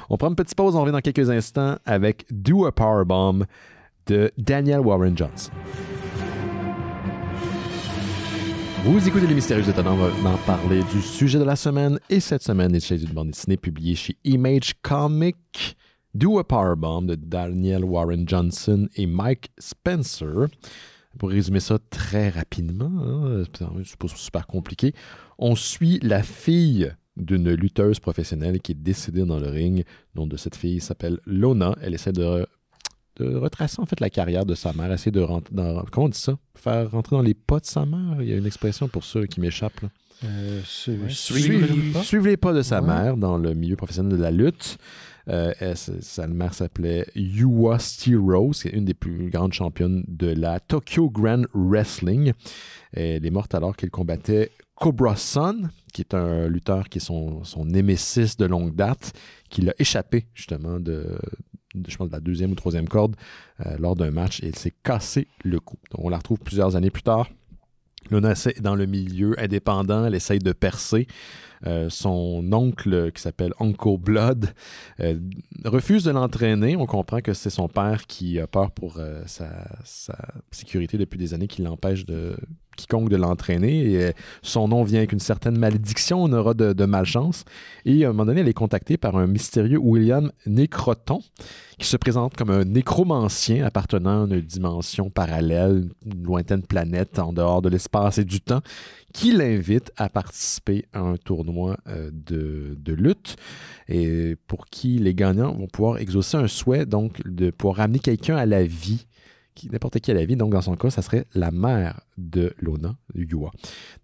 On prend une petite pause, on revient dans quelques instants avec Do a Powerbomb de Daniel Warren Johnson. Vous écoutez Les Mystérieux Étonnants, on va en parler du sujet de la semaine. Et cette semaine, il s'agit d'une bande dessinée publiée chez Image Comics, Do a Powerbomb de Daniel Warren Johnson et Mike Spencer. Pour résumer ça très rapidement, c'est pas super compliqué, on suit la fille d'une lutteuse professionnelle qui est décédée dans le ring. Le nom de cette fille s'appelle Lona. Elle essaie de retracer en fait la carrière de sa mère, essayer de rentrer dans... Comment on dit ça? Faire rentrer dans les pas de sa mère? Il y a une expression pour ça qui m'échappe. Suivre les pas de sa mère dans le milieu professionnel de la lutte. Sa mère s'appelait Yuwa Stiro, c'est une des plus grandes championnes de la Tokyo Grand Wrestling. Elle est morte alors qu'elle combattait Cobra Sun, qui est un lutteur qui est son némésis de longue date, qui l'a échappé justement je pense de la 2e ou 3e corde lors d'un match et elle s'est cassé le cou. Donc on la retrouve plusieurs années plus tard. Lona est dans le milieu indépendant, elle essaye de percer. Son oncle, qui s'appelle Uncle Blood, refuse de l'entraîner. On comprend que c'est son père qui a peur pour sa sécurité depuis des années, qui l'empêche quiconque de l'entraîner. Et son nom vient avec une certaine malédiction, on aura de malchance. Et à un moment donné, elle est contactée par un mystérieux William Nécroton, qui se présente comme un nécromancien appartenant à une dimension parallèle, une lointaine planète en dehors de l'espace et du temps, qui l'invite à participer à un tournoi de lutte et pour qui les gagnants vont pouvoir exaucer un souhait, donc de pouvoir ramener quelqu'un à la vie, n'importe qui à la vie. Donc, dans son cas, ça serait la mère de Lona, Yuwa.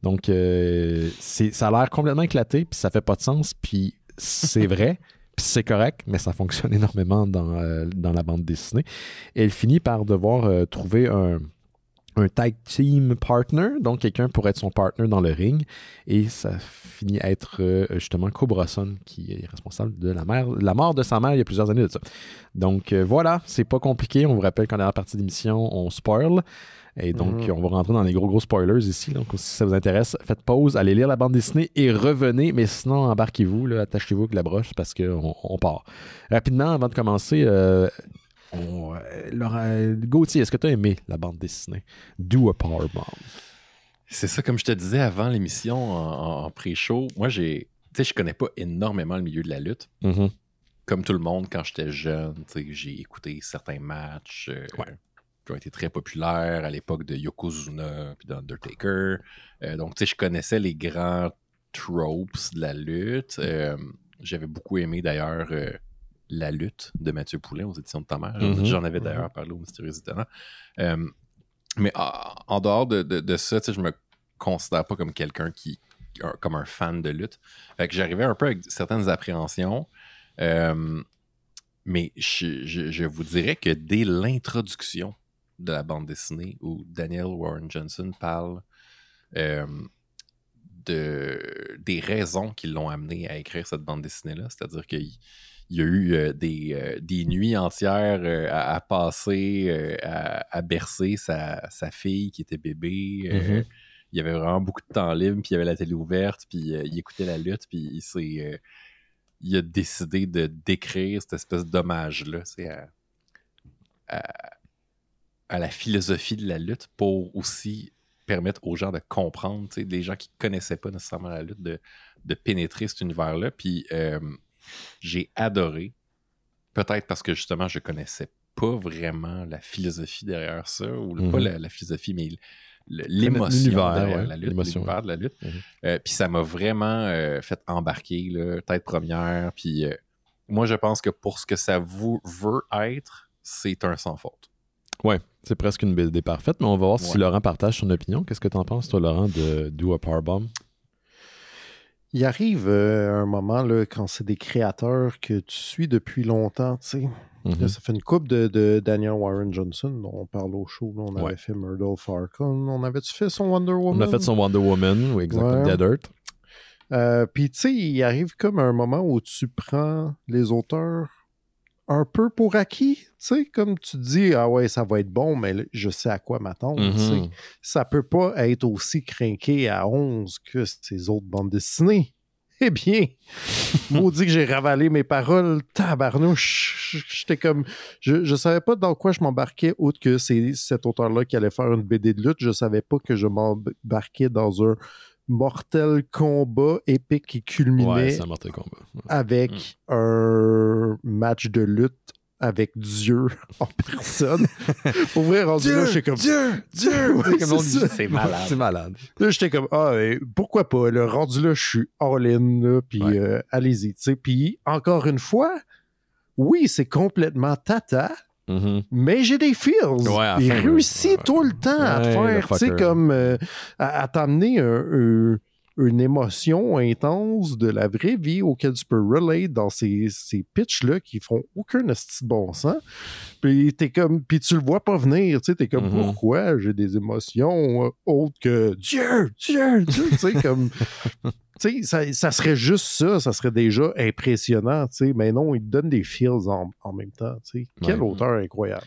Donc, ça a l'air complètement éclaté, puis ça fait pas de sens, puis c'est vrai, puis c'est correct, mais ça fonctionne énormément dans la bande dessinée. Et elle finit par devoir trouver un tag team partner, donc quelqu'un pour être son partner dans le ring, et ça finit à être justement Cobra Sun qui est responsable de la mort de sa mère il y a plusieurs années de ça. Donc voilà, c'est pas compliqué, on vous rappelle qu'en dernière partie d'émission, on spoil, et donc on va rentrer dans les gros spoilers ici, donc si ça vous intéresse, faites pause, allez lire la bande dessinée et revenez, mais sinon embarquez-vous, là, attachez-vous avec la broche parce qu'on part. Rapidement, avant de commencer, Gauthier, est-ce que tu as aimé la bande dessinée Do a Powerbomb? C'est ça, comme je te disais avant l'émission en pré-show, moi je connais pas énormément le milieu de la lutte. Mm-hmm. Comme tout le monde, quand j'étais jeune, j'ai écouté certains matchs qui ont été très populaires à l'époque de Yokozuna puis d'Undertaker. Donc je connaissais les grands tropes de la lutte. J'avais beaucoup aimé d'ailleurs La lutte de Mathieu Poulin aux éditions de ta mère. J'en avais d'ailleurs parlé au Mystérieux Étonnants. Mais en dehors de ça, je me considère pas comme quelqu'un comme un fan de lutte. Fait que j'arrivais un peu avec certaines appréhensions. Mais je vous dirais que dès l'introduction de la bande dessinée où Daniel Warren Johnson parle des raisons qui l'ont amené à écrire cette bande dessinée-là, c'est-à-dire qu'il y a eu des nuits entières à passer, à bercer sa fille qui était bébé. Il y avait vraiment beaucoup de temps libre, puis il y avait la télé ouverte, puis il écoutait la lutte, puis il a décidé de décrire cette espèce d'hommage-là à la philosophie de la lutte pour aussi permettre aux gens de comprendre, des gens qui ne connaissaient pas nécessairement la lutte, de pénétrer cet univers-là. Puis j'ai adoré, peut-être parce que justement je connaissais pas vraiment la philosophie derrière ça, ou pas la philosophie, mais l'émotion derrière la lutte, l'univers de la lutte. Puis ça m'a vraiment fait embarquer, là, tête première. Puis moi, je pense que pour ce que ça veut être, c'est un sans faute. Ouais, c'est presque une BD parfaite, mais on va voir si Laurent partage son opinion. Qu'est-ce que t'en penses, toi, Laurent, de Do a Powerbomb? Il arrive un moment, là, quand c'est des créateurs que tu suis depuis longtemps, tu sais. Là, ça fait une couple de Daniel Warren Johnson, dont on parle au show. Là, on avait fait Murder Falcon. On avait-tu fait son Wonder Woman? On a fait son Wonder Woman, oui, exactement. Dead Earth. Puis, tu sais, il arrive comme un moment où tu prends les auteurs un peu pour acquis, tu sais, comme tu dis, ah ouais, ça va être bon, mais là, je sais à quoi m'attendre, tu sais. Ça peut pas être aussi crinqué à 11 que ces autres bandes dessinées. Eh bien, maudit que j'ai ravalé mes paroles, tabarnouche, j'étais comme, je savais pas dans quoi je m'embarquais, autre que c'est cet auteur-là qui allait faire une BD de lutte, je savais pas que je m'embarquais dans un mortel combat épique qui culminait avec un match de lutte avec Dieu en personne. Pour vrai, rendu Dieu, là, j'étais comme... Dieu! C'est malade. C'est malade. Là, j'étais comme, pourquoi pas? Là, rendu là, je suis all-in, puis allez-y. Puis, encore une fois, oui, c'est complètement tata, mais j'ai des feels. Il réussit tout le temps à te faire, tu sais, comme à t'amener une émotion intense de la vraie vie auquel tu peux relate dans ces pitchs-là qui font aucun esti de bon sens. Puis tu le vois pas venir, tu sais, t'es comme, pourquoi j'ai des émotions autres que Dieu, tu sais, comme... Tu sais, ça serait juste ça serait déjà impressionnant, tu sais, mais non, il te donne des feels en même temps, tu sais. Quel auteur incroyable.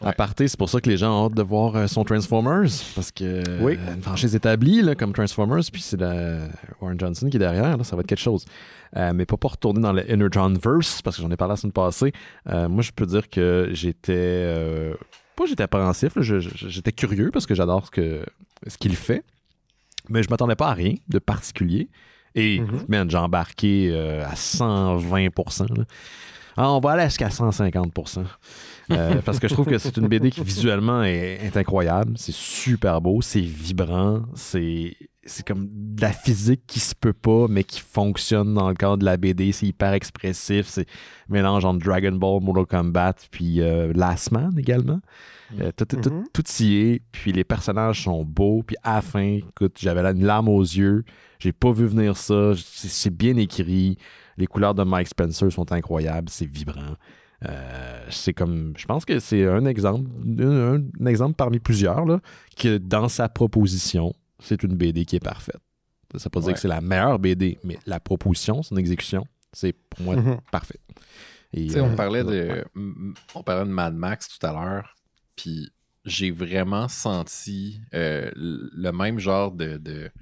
À partir, c'est pour ça que les gens ont hâte de voir son Transformers, parce que une franchise établie là, comme Transformers, puis c'est Warren Johnson qui est derrière, là, ça va être quelque chose. Mais pas retourner dans le Energonverse, parce que j'en ai parlé la semaine passée. Moi, je peux dire que j'étais appréhensif, là, j'étais curieux, parce que j'adore ce qu'il fait, mais je m'attendais pas à rien de particulier. Et, man, j'ai embarqué à 120%. Là. Alors, on va aller jusqu'à 150%. Parce que je trouve que c'est une BD qui visuellement est incroyable. C'est super beau, c'est vibrant, c'est comme de la physique qui se peut pas, mais qui fonctionne dans le cadre de la BD. C'est hyper expressif, c'est un mélange entre Dragon Ball, Mortal Kombat, puis Last Man également. Tout y est, puis les personnages sont beaux, puis à la fin, écoute, j'avais une larme aux yeux, j'ai pas vu venir ça, c'est bien écrit, les couleurs de Mike Spencer sont incroyables, c'est vibrant. C'est comme, je pense que c'est un exemple parmi plusieurs là, que dans sa proposition, c'est une BD qui est parfaite. Ça ne veut pas dire que c'est la meilleure BD, mais la proposition, son exécution, c'est pour moi parfait. On parlait de Mad Max tout à l'heure, puis j'ai vraiment senti le même genre de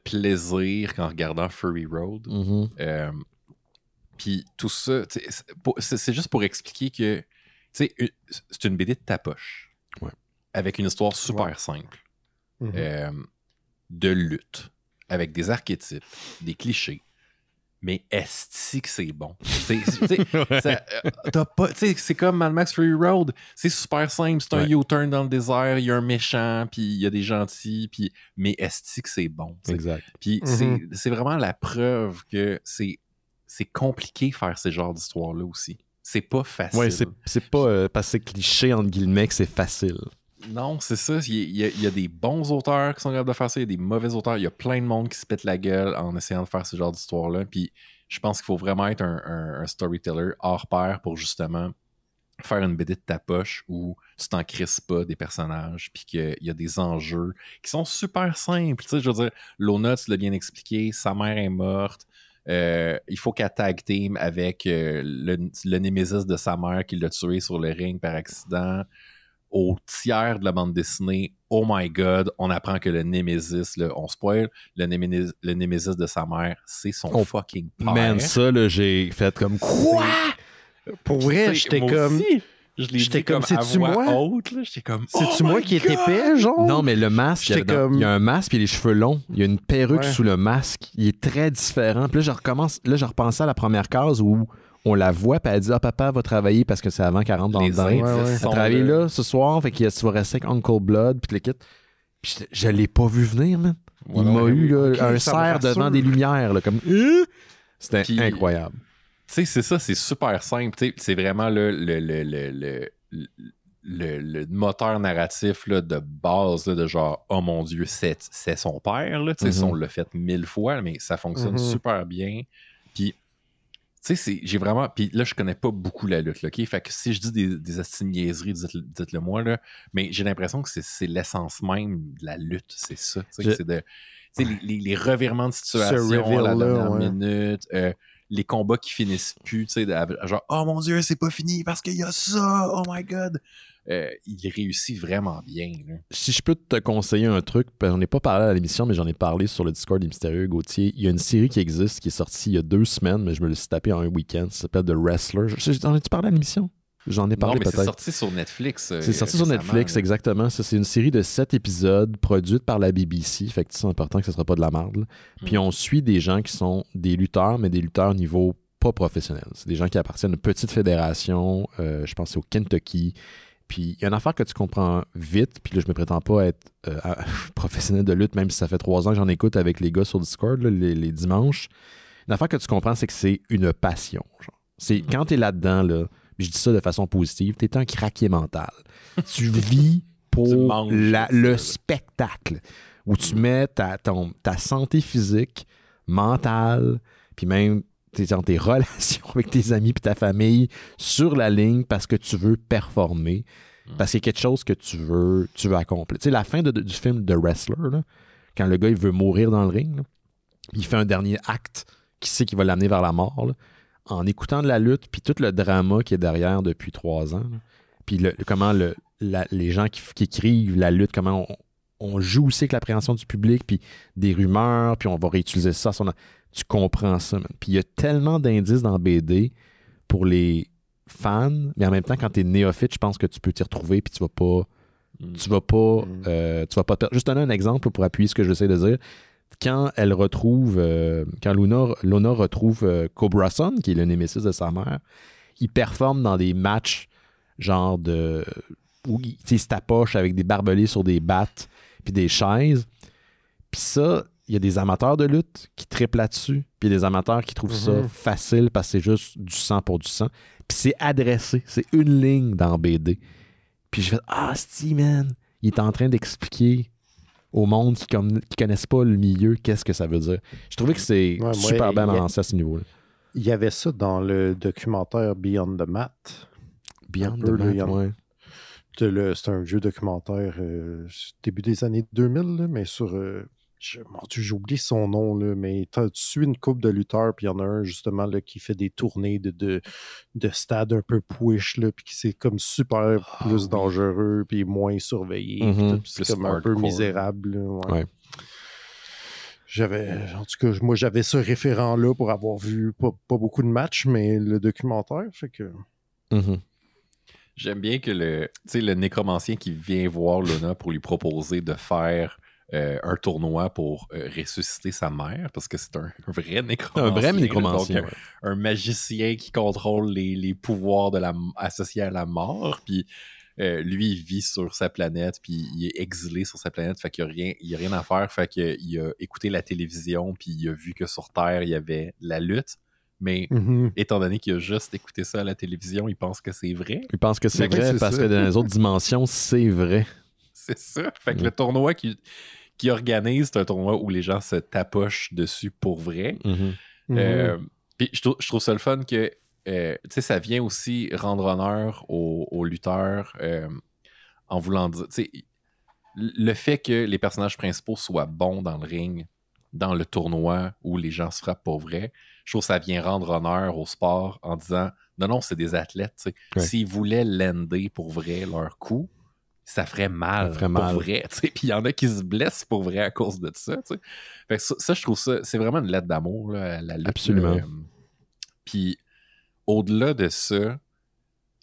plaisir qu'en regardant Fury Road. Puis tout ça, c'est juste pour expliquer que c'est une BD de ta poche. Avec une histoire super simple. De lutte. Avec des archétypes, des clichés. Mais est-ce que c'est bon? C'est comme Mad Max Fury Road. C'est super simple. C'est un U-turn dans le désert. Il y a un méchant, puis il y a des gentils. Mais est-ce que c'est bon? T'sais? Exact. Puis c'est vraiment la preuve que c'est compliqué faire ces genres d'histoires-là aussi. C'est pas facile. Oui, c'est pas parce que c'est cliché, entre guillemets, que c'est facile. Non, c'est ça. Il y a des bons auteurs qui sont capables de faire ça. Il y a des mauvais auteurs. Il y a plein de monde qui se pète la gueule en essayant de faire ce genre d'histoire-là. Puis je pense qu'il faut vraiment être un storyteller hors pair pour justement faire une BD de ta poche où tu t'en crisses pas des personnages puis qu'il y a des enjeux qui sont super simples. Tu sais, je veux dire, Lona, tu l'as bien expliqué, sa mère est morte. Il faut qu'elle tag team avec le némésis de sa mère qui l'a tué sur le ring par accident. Au tiers de la bande dessinée, oh my god, on apprend que le némésis, là, on spoil, le némésis de sa mère, c'est son fucking père. Man, ça, là, j'ai fait comme quoi? Pour vrai, j'étais comme... J'étais comme, c'est-tu moi? J'étais comme, c'est-tu moi qui est épais, genre? Non, mais le masque, il y a un masque et les cheveux longs. Il y a une perruque sous le masque. Il est très différent. Puis là, je repensais à la première case où on la voit, puis elle dit « Ah, papa va travailler parce que c'est avant qu'elle rentre dans le bain. Elle travaille là ce soir, fait que tu vas rester avec Uncle Blood, puis l'équipe. Puis je l'ai pas vu venir, man. Il m'a eu là, un cerf devant des lumières, là, comme... C'était incroyable. Tu sais, c'est ça, c'est super simple. T'sais, c'est vraiment le moteur narratif là, de base là, de genre oh mon Dieu, c'est son père. Là, on l'a fait 1000 fois, mais ça fonctionne super bien. Puis, tu sais, j'ai vraiment. Puis là, je connais pas beaucoup la lutte. Là, OK? Fait que si je dis des astiniaiseries, dites-le moi. Là, mais j'ai l'impression que c'est l'essence même de la lutte. C'est ça. C'est de. Les revirements de situation à la dernière minute. Les combats qui finissent plus, tu sais, genre, oh mon Dieu, c'est pas fini parce qu'il y a ça, oh my god. Il réussit vraiment bien. Là. Si je peux te conseiller un truc, j'en ai pas parlé à l'émission, mais j'en ai parlé sur le Discord des Mystérieux Gauthier. Il y a une série qui existe, qui est sortie il y a 2 semaines, mais je me l'ai tapé en un week-end. Ça s'appelle The Wrestler. J'en ai-tu parlé à l'émission? J'en ai parlé peut-être. C'est sorti sur Netflix. C'est sorti sur Netflix, exactement. Ça, c'est une série de 7 épisodes produite par la BBC. Fait que c'est important que ce ne sera pas de la merde. Puis on suit des gens qui sont des lutteurs, mais des lutteurs niveau pas professionnel. C'est des gens qui appartiennent à une petite fédération. Je pense que c'est au Kentucky. Puis il y a une affaire que tu comprends vite. Puis là, je me prétends pas être professionnel de lutte, même si ça fait 3 ans que j'en écoute avec les gars sur Discord là, les dimanches. Une affaire que tu comprends, c'est que c'est une passion. Genre. C'est quand tu es là-dedans, là, je dis ça de façon positive, tu es un craquier mental. Tu vis pour le spectacle, où tu mets ta santé physique, mentale, puis même tes relations avec tes amis puis ta famille sur la ligne parce que tu veux performer, parce qu'il y a quelque chose que tu veux accomplir. Tu sais, la fin du film The Wrestler, là, quand le gars il veut mourir dans le ring, là, il fait un dernier acte qui sait qu'il va l'amener vers la mort, là, en écoutant de la lutte, puis tout le drama qui est derrière depuis 3 ans, là, puis comment les gens qui écrivent la lutte, comment on joue aussi avec l'appréhension du public, puis des rumeurs, puis on va réutiliser ça. Tu comprends ça, man. Puis il y a tellement d'indices dans BD pour les fans, mais en même temps, quand tu es néophyte, je pense que tu peux t'y retrouver, puis tu vas pas perdre. Juste donner un exemple pour appuyer ce que j'essaie de dire. Quand Luna retrouve Cobra Sun, qui est le némésis de sa mère, il performe dans des matchs genre où il se tapoche avec des barbelés sur des battes puis des chaises. Puis ça, il y a des amateurs de lutte qui triplent là-dessus, puis il y a des amateurs qui trouvent ça facile parce que c'est juste du sang pour du sang. Puis c'est adressé, c'est une ligne dans BD. Puis je fais « Ah, man, il est en train d'expliquer au monde qui connaissent pas le milieu, qu'est-ce que ça veut dire. » Je trouvais que c'est super bien balancé à ce niveau-là. Il y avait ça dans le documentaire Beyond the Mat. Beyond the Mat, oui. C'est un vieux documentaire début des années 2000, là, mais sur... j'ai oublié son nom, là, mais tu suis une couple de lutteurs, puis il y en a un justement là, qui fait des tournées de stades un peu push, puis qui c'est comme super plus dangereux, puis moins surveillé, c'est comme un peu misérable. Là, ouais. En tout cas, moi j'avais ce référent-là pour avoir vu pas beaucoup de matchs, mais le documentaire, fait que... J'aime bien que le nécromancien qui vient voir Luna pour lui proposer de faire un tournoi pour ressusciter sa mère, parce que c'est un vrai nécromancien. Un vrai nécromancien. Donc, un magicien qui contrôle les pouvoirs associés à la mort. Puis lui, il vit sur sa planète, puis il est exilé sur sa planète, fait qu'il n'y a rien à faire. Fait qu'il a écouté la télévision, puis il a vu que sur Terre, il y avait la lutte. Mais étant donné qu'il a juste écouté ça à la télévision, il pense que c'est vrai. Il pense que c'est vrai parce que dans les autres dimensions, c'est vrai. C'est ça. Fait que le tournoi qui organise, c'est un tournoi où les gens se tapochent dessus pour vrai. Puis je trouve ça le fun que ça vient aussi rendre honneur aux lutteurs en voulant dire... Le fait que les personnages principaux soient bons dans le ring, dans le tournoi où les gens se frappent pour vrai, je trouve que ça vient rendre honneur au sport en disant non, c'est des athlètes. Ouais. S'ils voulaient lander pour vrai leur coup, ça ferait mal pour vrai. Puis il y en a qui se blessent pour vrai à cause de ça. Fait que ça, je trouve ça, c'est vraiment une lettre d'amour, là, la lutte. Absolument. Puis au-delà de ça,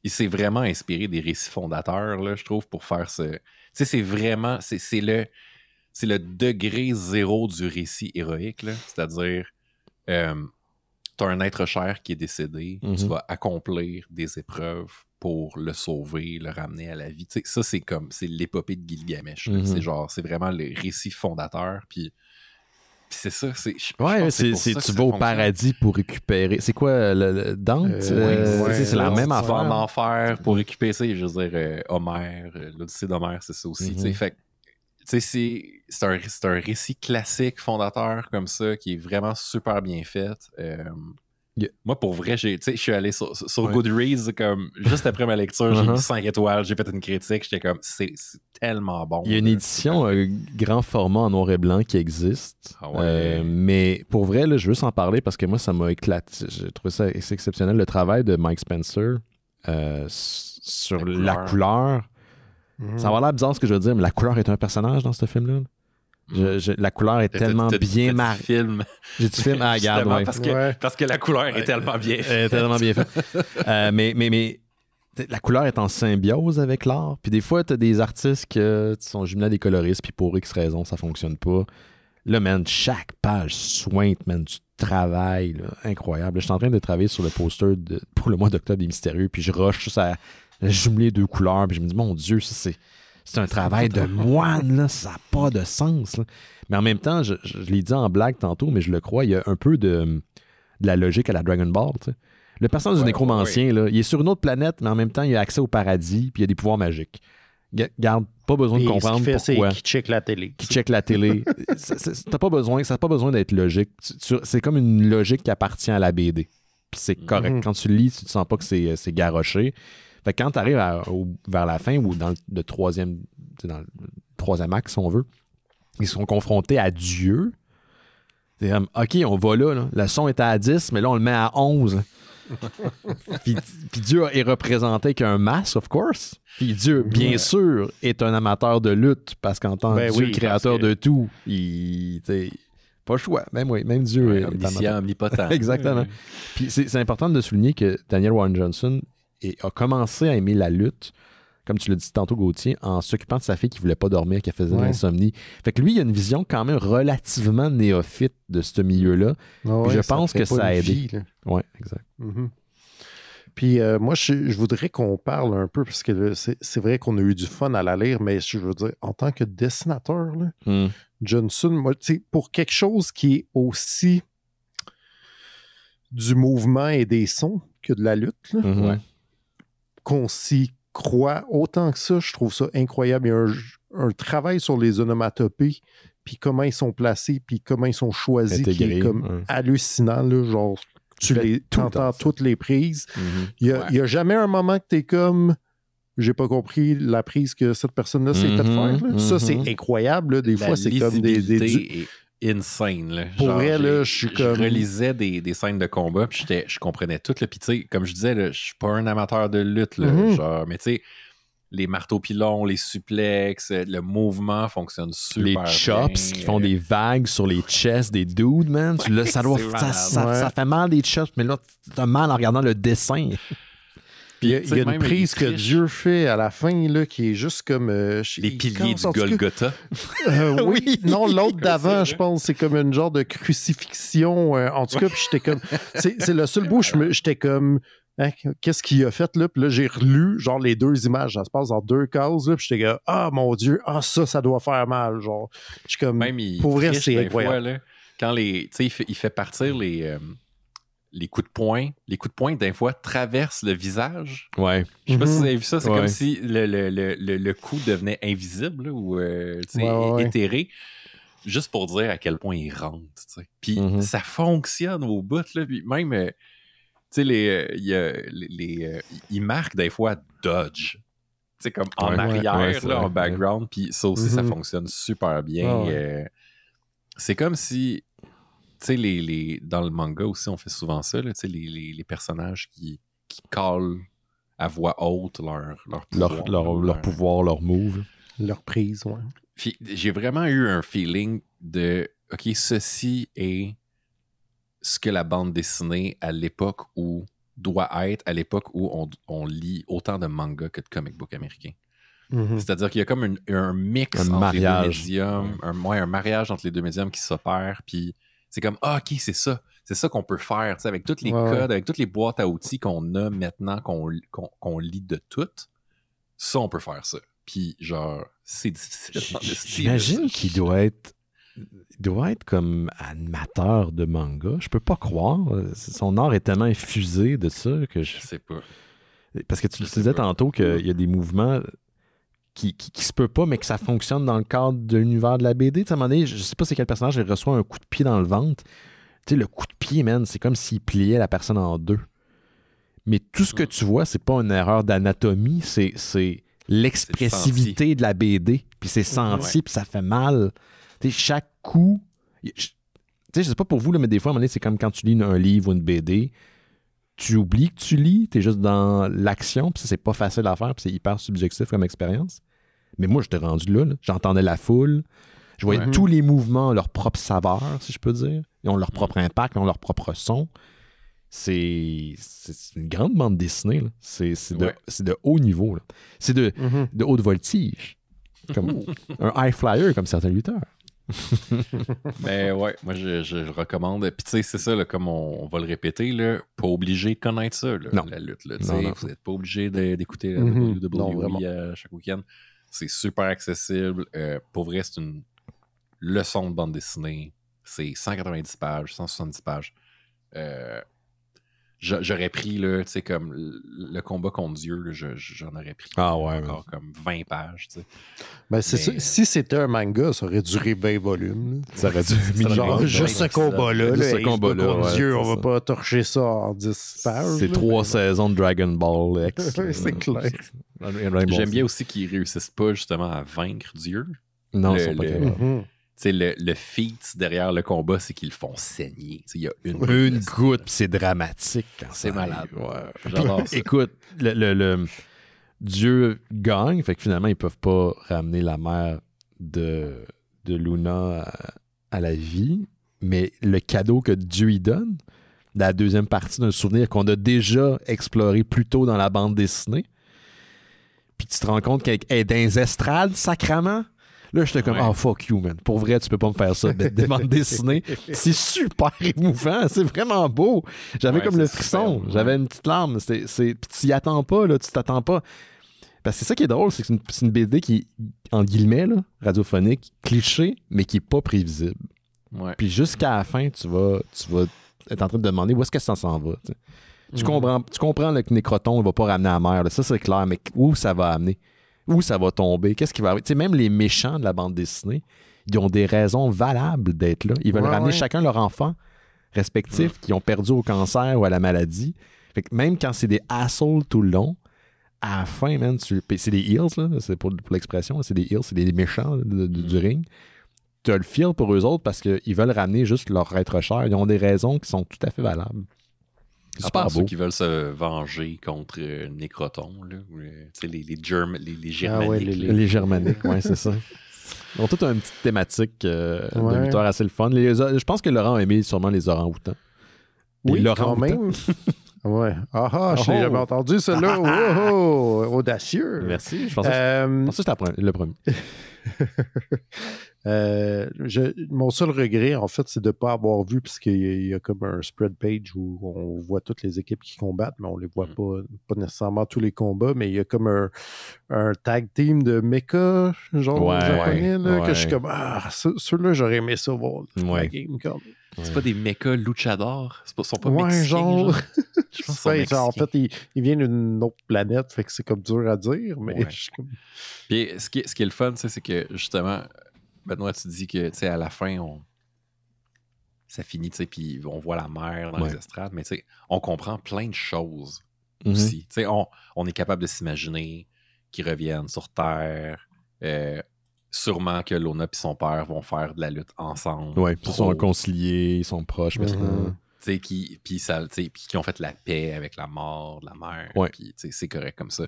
il s'est vraiment inspiré des récits fondateurs, là, je trouve, pour faire ce... c'est vraiment... C'est le degré zéro du récit héroïque, là. C'est-à-dire, t'as un être cher qui est décédé, tu vas accomplir des épreuves pour le sauver, le ramener à la vie. Ça, c'est l'épopée de Gilgamesh. C'est vraiment le récit fondateur. Puis c'est ça. Tu vas au paradis pour récupérer. C'est quoi, le Dante? C'est la même affaire. En enfer pour récupérer ça. Je veux dire, Homère, l'Odyssée d'Homère, c'est ça aussi. Fait c'est un récit classique fondateur comme ça qui est vraiment super bien fait. Moi, pour vrai, je suis allé sur Goodreads comme, juste après ma lecture, j'ai mis 5 étoiles, j'ai fait une critique, j'étais comme, c'est tellement bon. Il y a une édition grand format en noir et blanc qui existe. Mais pour vrai, là, je veux s'en parler parce que moi, ça m'a éclaté. J'ai trouvé ça exceptionnel, le travail de Mike Spencer sur la couleur. Ça va avoir l'air bizarre ce que je veux dire, mais la couleur est un personnage dans ce film-là. La couleur est tellement bien marquée. J'ai du film à regarder. Parce que la couleur est tellement bien faite. Est tellement bien faite. mais la couleur est en symbiose avec l'art. Puis des fois, tu as des artistes qui sont jumelés à des coloristes, puis pour X raisons, ça fonctionne pas. Là, man, chaque page sointe, man, du travail là, incroyable. Je suis en train de travailler sur le poster pour le mois d'octobre des Mystérieux, puis je rush juste à jumeler 2 couleurs, puis je me dis, mon Dieu, c'est un travail de moine, là, ça n'a pas de sens. Là. Mais en même temps, je l'ai dit en blague tantôt, mais je le crois, il y a un peu de la logique à la Dragon Ball. T'sais. Le personnage du nécromancien, là, il est sur une autre planète, mais en même temps, il a accès au paradis, puis il a des pouvoirs magiques. Garde, pas besoin de comprendre pourquoi. Qui check la télé. Ça n'a pas besoin d'être logique. C'est comme une logique qui appartient à la BD. Puis c'est correct. Quand tu le lis, tu ne sens pas que c'est garoché. Fait que quand tu arrives vers la fin ou dans le troisième acte, si on veut, ils sont confrontés à Dieu. C'est comme, OK, on va là. Le son est à 10, mais là, on le met à 11. puis Dieu est représenté qu'un masque, of course. Puis Dieu, bien sûr, est un amateur de lutte parce qu'en tant que Dieu, créateur de tout, pas le choix. Même Dieu est omniscient, omnipotent. Exactement. Puis c'est important de souligner que Daniel Warren Johnson a commencé à aimer la lutte, comme tu l'as dit tantôt, Gauthier, en s'occupant de sa fille qui voulait pas dormir, qui faisait de l'insomnie. Fait que lui, il a une vision quand même relativement néophyte de ce milieu-là. Je pense que ça a aidé. Oui, exact. Puis moi, je voudrais qu'on parle un peu, parce que c'est vrai qu'on a eu du fun à la lire, mais je veux dire, en tant que dessinateur, là, Johnson, moi, pour quelque chose qui est aussi du mouvement et des sons que de la lutte, là, qu'on s'y croit autant que ça, je trouve ça incroyable. Il y a un travail sur les onomatopées, puis comment ils sont placés, puis comment ils sont choisis, qui est comme hallucinant, là, genre, tu entends toutes les prises. Il n'y a jamais un moment que tu es comme, j'ai pas compris la prise que cette personne-là s'est fait faire. Là. Ça, c'est incroyable. Là. Des fois, c'est comme des insane. Là. Pour vrai, là, je relisais des scènes de combat, puis je comprenais tout. Puis, tu sais, comme je disais, je suis pas un amateur de lutte, là, genre, mais tu sais, les marteaux-pilons, les suplexes, le mouvement fonctionne super bien. Les chops qui font des vagues sur les chests des dudes, man. Ça fait mal des chops, mais là, t'as mal en regardant le dessin. Puis il y a une prise que Dieu fait à la fin, là, qui est juste comme... les piliers du Golgotha. Oui, non, l'autre d'avant, je pense, c'est comme une genre de crucifixion. En tout cas, puis j'étais comme... C'est le seul bout où j'étais comme... Hein, qu'est-ce qu'il a fait, là? Puis là, j'ai relu, genre, les 2 images. Ça se passe en 2 cases, là, puis j'étais comme, ah, mon Dieu, ça doit faire mal, genre. Je suis comme... Même pour vrai, c'est incroyable. Fois, là, quand il fait partir les coups de poing. Les coups de poing, des fois, traversent le visage. Ouais. Je sais pas si vous avez vu ça. C'est comme si le coup devenait invisible là, ou éthéré. Juste pour dire à quel point il rentre. T'sais. Puis ça fonctionne au bout. Là, puis même, tu sais, il marque des fois dodge. Tu sais, comme en arrière, là, en background. Puis ça aussi, ça fonctionne super bien. C'est comme si... Tu sais, dans le manga aussi, on fait souvent ça, là, les personnages qui callent à voix haute leur pouvoir, leur move. Leur prise, ouais. Puis j'ai vraiment eu un feeling de, OK, ceci est ce que la bande dessinée à l'époque où doit être, à l'époque où on lit autant de mangas que de comic book américains. C'est-à-dire qu'il y a comme un mix entre les deux médiums, un mariage entre les deux médiums qui s'opère, puis c'est comme, OK, c'est ça qu'on peut faire, avec tous les codes, avec toutes les boîtes à outils qu'on a maintenant, qu'on lit de toutes, ça, on peut faire ça. Puis, genre, c'est difficile. J'imagine qu'il doit être doit être comme animateur de manga. Je peux pas croire. Son art est tellement infusé de ça que je sais pas. Parce que tu disais tantôt qu'il y a des mouvements qui se peut pas, mais que ça fonctionne dans le cadre de l'univers de la BD. À un moment donné, je sais pas c'est quel personnage, il reçoit un coup de pied dans le ventre. Tu sais, le coup de pied, man, c'est comme s'il pliait la personne en deux. Mais tout ce que tu vois, c'est pas une erreur d'anatomie, c'est l'expressivité de la BD. Puis c'est senti, puis ça fait mal. Tu sais, chaque coup... Tu sais, je sais pas pour vous, là, mais des fois, à un moment donné, c'est comme quand tu lis un livre ou une BD, tu oublies que tu lis, t'es juste dans l'action, puis c'est pas facile à faire, puis c'est hyper subjectif comme expérience. Mais moi, j'étais rendu là. J'entendais la foule, je voyais tous les mouvements, leur propre saveur, si je peux dire. Ils ont leur propre impact, ils ont leur propre son. C'est une grande bande dessinée. Là. C'est de haut niveau. Là. C'est de haute voltige. Comme un high flyer, comme certains lutteurs. Ben ouais, moi je recommande. Puis tu sais, c'est ça, là, comme on va le répéter, là, pas obligé de connaître ça, là, la lutte. Là, vous n'êtes pas obligé d'écouter la WWE à chaque week-end. C'est super accessible. Pour vrai, c'est une leçon de bande dessinée. C'est 190 pages, 170 pages. J'aurais pris, là, tu sais, comme le combat contre Dieu, là, j'en aurais pris encore comme 20 pages, tu sais. Ben, si c'était un manga, ça aurait duré 20 volumes. Ça aurait dû genre, juste ce combat-là. Ce combat-là, contre Dieu, on va pas torcher ça en 10 pages. C'est 3 saisons de Dragon Ball X. C'est clair. J'aime bien aussi qu'ils réussissent pas, justement, à vaincre Dieu. Non, ils sont pas capables. Le feat derrière le combat, c'est qu'ils le font saigner. Il y a une goutte, puis c'est dramatique. C'est malade. Ouais. J'adore ça. Écoute, le Dieu gagne, fait que finalement, ils peuvent pas ramener la mère de Luna à la vie, mais le cadeau que Dieu y donne, la deuxième partie d'un souvenir qu'on a déjà exploré plus tôt dans la bande dessinée, puis tu te rends compte qu'elle est dans les estrades, sacrament. Là, j'étais comme, oh, fuck you, man. Pour vrai, tu peux pas me faire ça. Des bandes dessinées, c'est super émouvant. C'est vraiment beau. J'avais comme le frisson. J'avais une petite larme. Puis tu y attends pas, là. Tu t'attends pas. Parce que c'est ça qui est drôle, c'est que c'est une BD qui est, en guillemets, là, radiophonique, cliché, mais qui est pas prévisible. Ouais. Puis jusqu'à la fin, tu vas être en train de te demander où est-ce que ça s'en va. Tu comprends là, que Nécroton ne va pas ramener la mer. Là. Ça, c'est clair. Mais où ça va amener? Où ça va tomber? Qu'est-ce qui va arriver? Tu sais, même les méchants de la bande dessinée, ils ont des raisons valables d'être là. Ils veulent ramener chacun leur enfant respectif qui ont perdu au cancer ou à la maladie. Fait que même quand c'est des assholes tout le long, à la fin, man, c'est des heels, là, c'est pour l'expression, c'est des heels, c'est des méchants du ring. Tu as le feel pour eux autres parce qu'ils veulent ramener juste leur être cher. Ils ont des raisons qui sont tout à fait valables. C'est super beau. Ceux qui veulent se venger contre Nécroton, là, les Germaniques. Les Germaniques, oui, c'est ça. Ils ont toute une petite thématique de lutteurs assez le fun. Je pense que Laurent a aimé sûrement les orang-outans. Oui, quand même. Ouais. Je l'ai jamais entendu, celui-là. Audacieux. Merci. Je pensais que c'était le premier. Mon seul regret, en fait, c'est de ne pas avoir vu, puisqu'il y a comme un spread page où on voit toutes les équipes qui combattent, mais on ne les voit pas nécessairement tous les combats, mais il y a comme un tag team de mecha, genre japonais, que je suis comme, ceux-là, j'aurais aimé ça voir la game comme. C'est pas des mecha luchadors? Ils sont pas mexicains, genre? Je pense que en fait, ils viennent d'une autre planète, fait que c'est comme dur à dire, mais je suis comme... Puis ce qui est le fun, c'est que justement, Benoît, tu dis que à la fin, ça finit, puis on voit la mer dans les estrades, mais on comprend plein de choses aussi. On est capable de s'imaginer qu'ils reviennent sur Terre. Sûrement que Lona et son père vont faire de la lutte ensemble. Oui, ils sont réconciliés, ils sont proches maintenant. Qui ont fait la paix avec la mort de la mère. Puis c'est correct comme ça.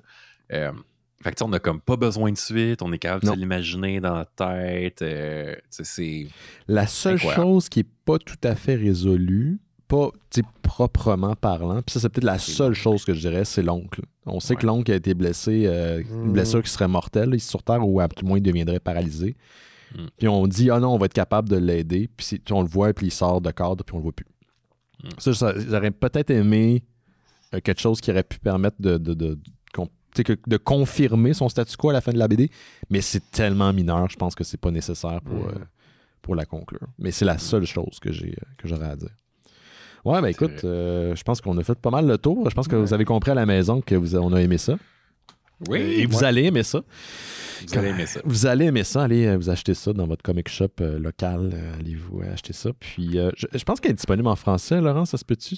Fait que on n'a comme pas besoin de suite, on est capable de l'imaginer dans la tête. C'est la seule chose qui n'est pas tout à fait résolue, pas proprement parlant, puis ça c'est peut-être la seule chose que je dirais, c'est l'oncle. On sait que l'oncle a été blessé, une blessure qui serait mortelle, ici sur Terre, ou à tout le moins il deviendrait paralysé. Puis on dit, non, on va être capable de l'aider, puis on le voit, puis il sort de cadre, puis on le voit plus. Ça, j'aurais peut-être aimé quelque chose qui aurait pu permettre de confirmer son statu quo à la fin de la BD, mais c'est tellement mineur, je pense que c'est pas nécessaire pour la conclure. Mais c'est la seule chose que j'aurais à dire. Ouais, ben écoute, je pense qu'on a fait pas mal le tour. Je pense que vous avez compris à la maison qu'on a aimé ça. Oui. Et vous allez aimer ça. Vous allez aimer ça. Vous allez aimer ça. Allez vous acheter ça dans votre comic shop local. Allez-vous acheter ça. Puis, je pense qu'elle est disponible en français, Laurent. Ça se peut-tu?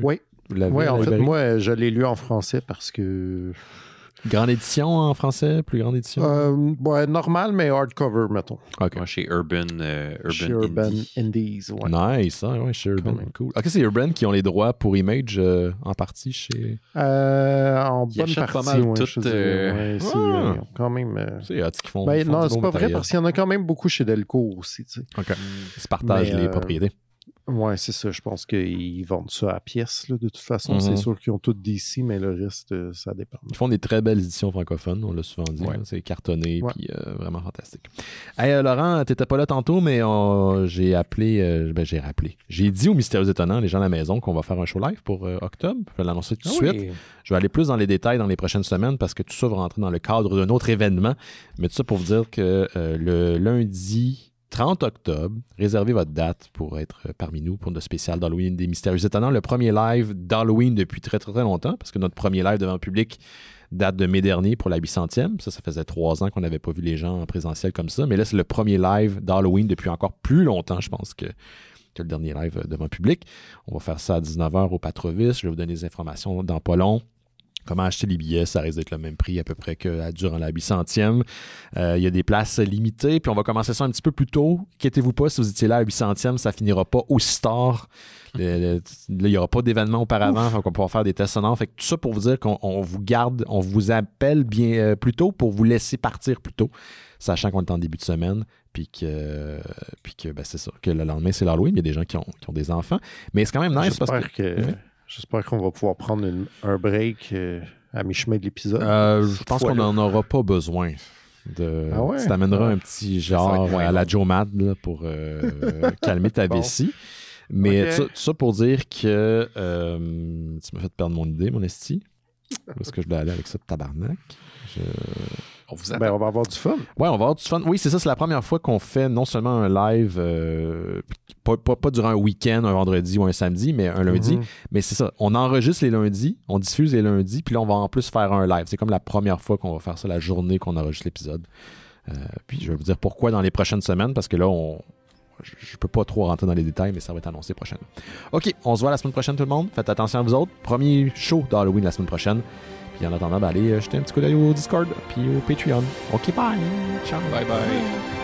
Oui. Oui, en fait, moi, je l'ai lu en français parce que... Grande édition en français? Plus grande édition? Ouais, normal, mais hardcover, mettons. Okay. Moi, chez Urban Indies. Ouais. Nice, hein? Ouais, chez Urban. Cool. OK, c'est Urban qui ont les droits pour Image en partie chez... En bonne partie, pas mal ouais, toutes... quand même... C'est hâte qu'ils font... Ben, non, c'est pas vrai, parce qu'il y en a quand même beaucoup chez Delco aussi, tu sais. OK. Ils se partagent les propriétés. Ouais, c'est ça. Je pense qu'ils vendent ça à pièce. Là. De toute façon, c'est sûr qu'ils ont tout d'ici, mais le reste, ça dépend. Ils font des très belles éditions francophones, on l'a souvent dit. Ouais. C'est cartonné, puis vraiment fantastique. Hey, Laurent, t'étais pas là tantôt, mais j'ai appelé, j'ai rappelé. J'ai dit aux Mystérieux Étonnants, les gens à la maison, qu'on va faire un show live pour octobre. Je vais l'annoncer tout de suite. Je vais aller plus dans les détails dans les prochaines semaines parce que tout ça va rentrer dans le cadre d'un autre événement. Mais tout ça pour vous dire que le lundi 30 octobre, réservez votre date pour être parmi nous pour notre spécial d'Halloween des Mystérieux Étonnants. Le premier live d'Halloween depuis très, très, très longtemps, parce que notre premier live devant le public date de mai dernier pour la 800e. Ça faisait 3 ans qu'on n'avait pas vu les gens en présentiel comme ça. Mais là, c'est le premier live d'Halloween depuis encore plus longtemps, je pense, que le dernier live devant le public. On va faire ça à 19h au Patrovis. Je vais vous donner des informations dans pas long. Comment acheter les billets, ça risque d'être le même prix à peu près que durant la 800e. Il y a des places limitées, puis on va commencer ça un petit peu plus tôt. Inquiétez-vous pas, si vous étiez là à la 800e, ça finira pas aussi tard. Là, il n'y aura pas d'événement auparavant, donc on va pouvoir faire des tests sonores. Fait que tout ça pour vous dire qu'on vous garde, on vous appelle bien plus tôt pour vous laisser partir plus tôt, sachant qu'on est en début de semaine, puis que ben, c'est ça, que le lendemain, c'est l'Halloween. Il y a des gens qui ont des enfants. Mais c'est quand même nice parce que... J'espère qu'on va pouvoir prendre un break à mi-chemin de l'épisode. Je pense qu'on n'en aura pas besoin. Ça t'amènera un petit genre à la Joe Mad là, pour calmer ta vessie. Mais tout ça pour dire que tu m'as fait perdre mon idée, mon esti. Où est-ce que je dois aller avec ça de tabarnak? On va avoir du fun. Oui, on va avoir du fun. Oui, c'est ça. C'est la première fois qu'on fait non seulement un live, pas durant un week-end, un vendredi ou un samedi, mais un lundi. Mais c'est ça. On enregistre les lundis, on diffuse les lundis, puis là, on va en plus faire un live. C'est comme la première fois qu'on va faire ça, la journée qu'on enregistre l'épisode. Puis je vais vous dire pourquoi dans les prochaines semaines, parce que là, je peux pas trop rentrer dans les détails, mais ça va être annoncé prochainement. OK, on se voit la semaine prochaine, tout le monde. Faites attention à vous autres. Premier show d'Halloween la semaine prochaine. Puis en attendant, allez jeter un petit coup d'œil au Discord puis au Patreon. OK, bye! Ciao! Bye bye!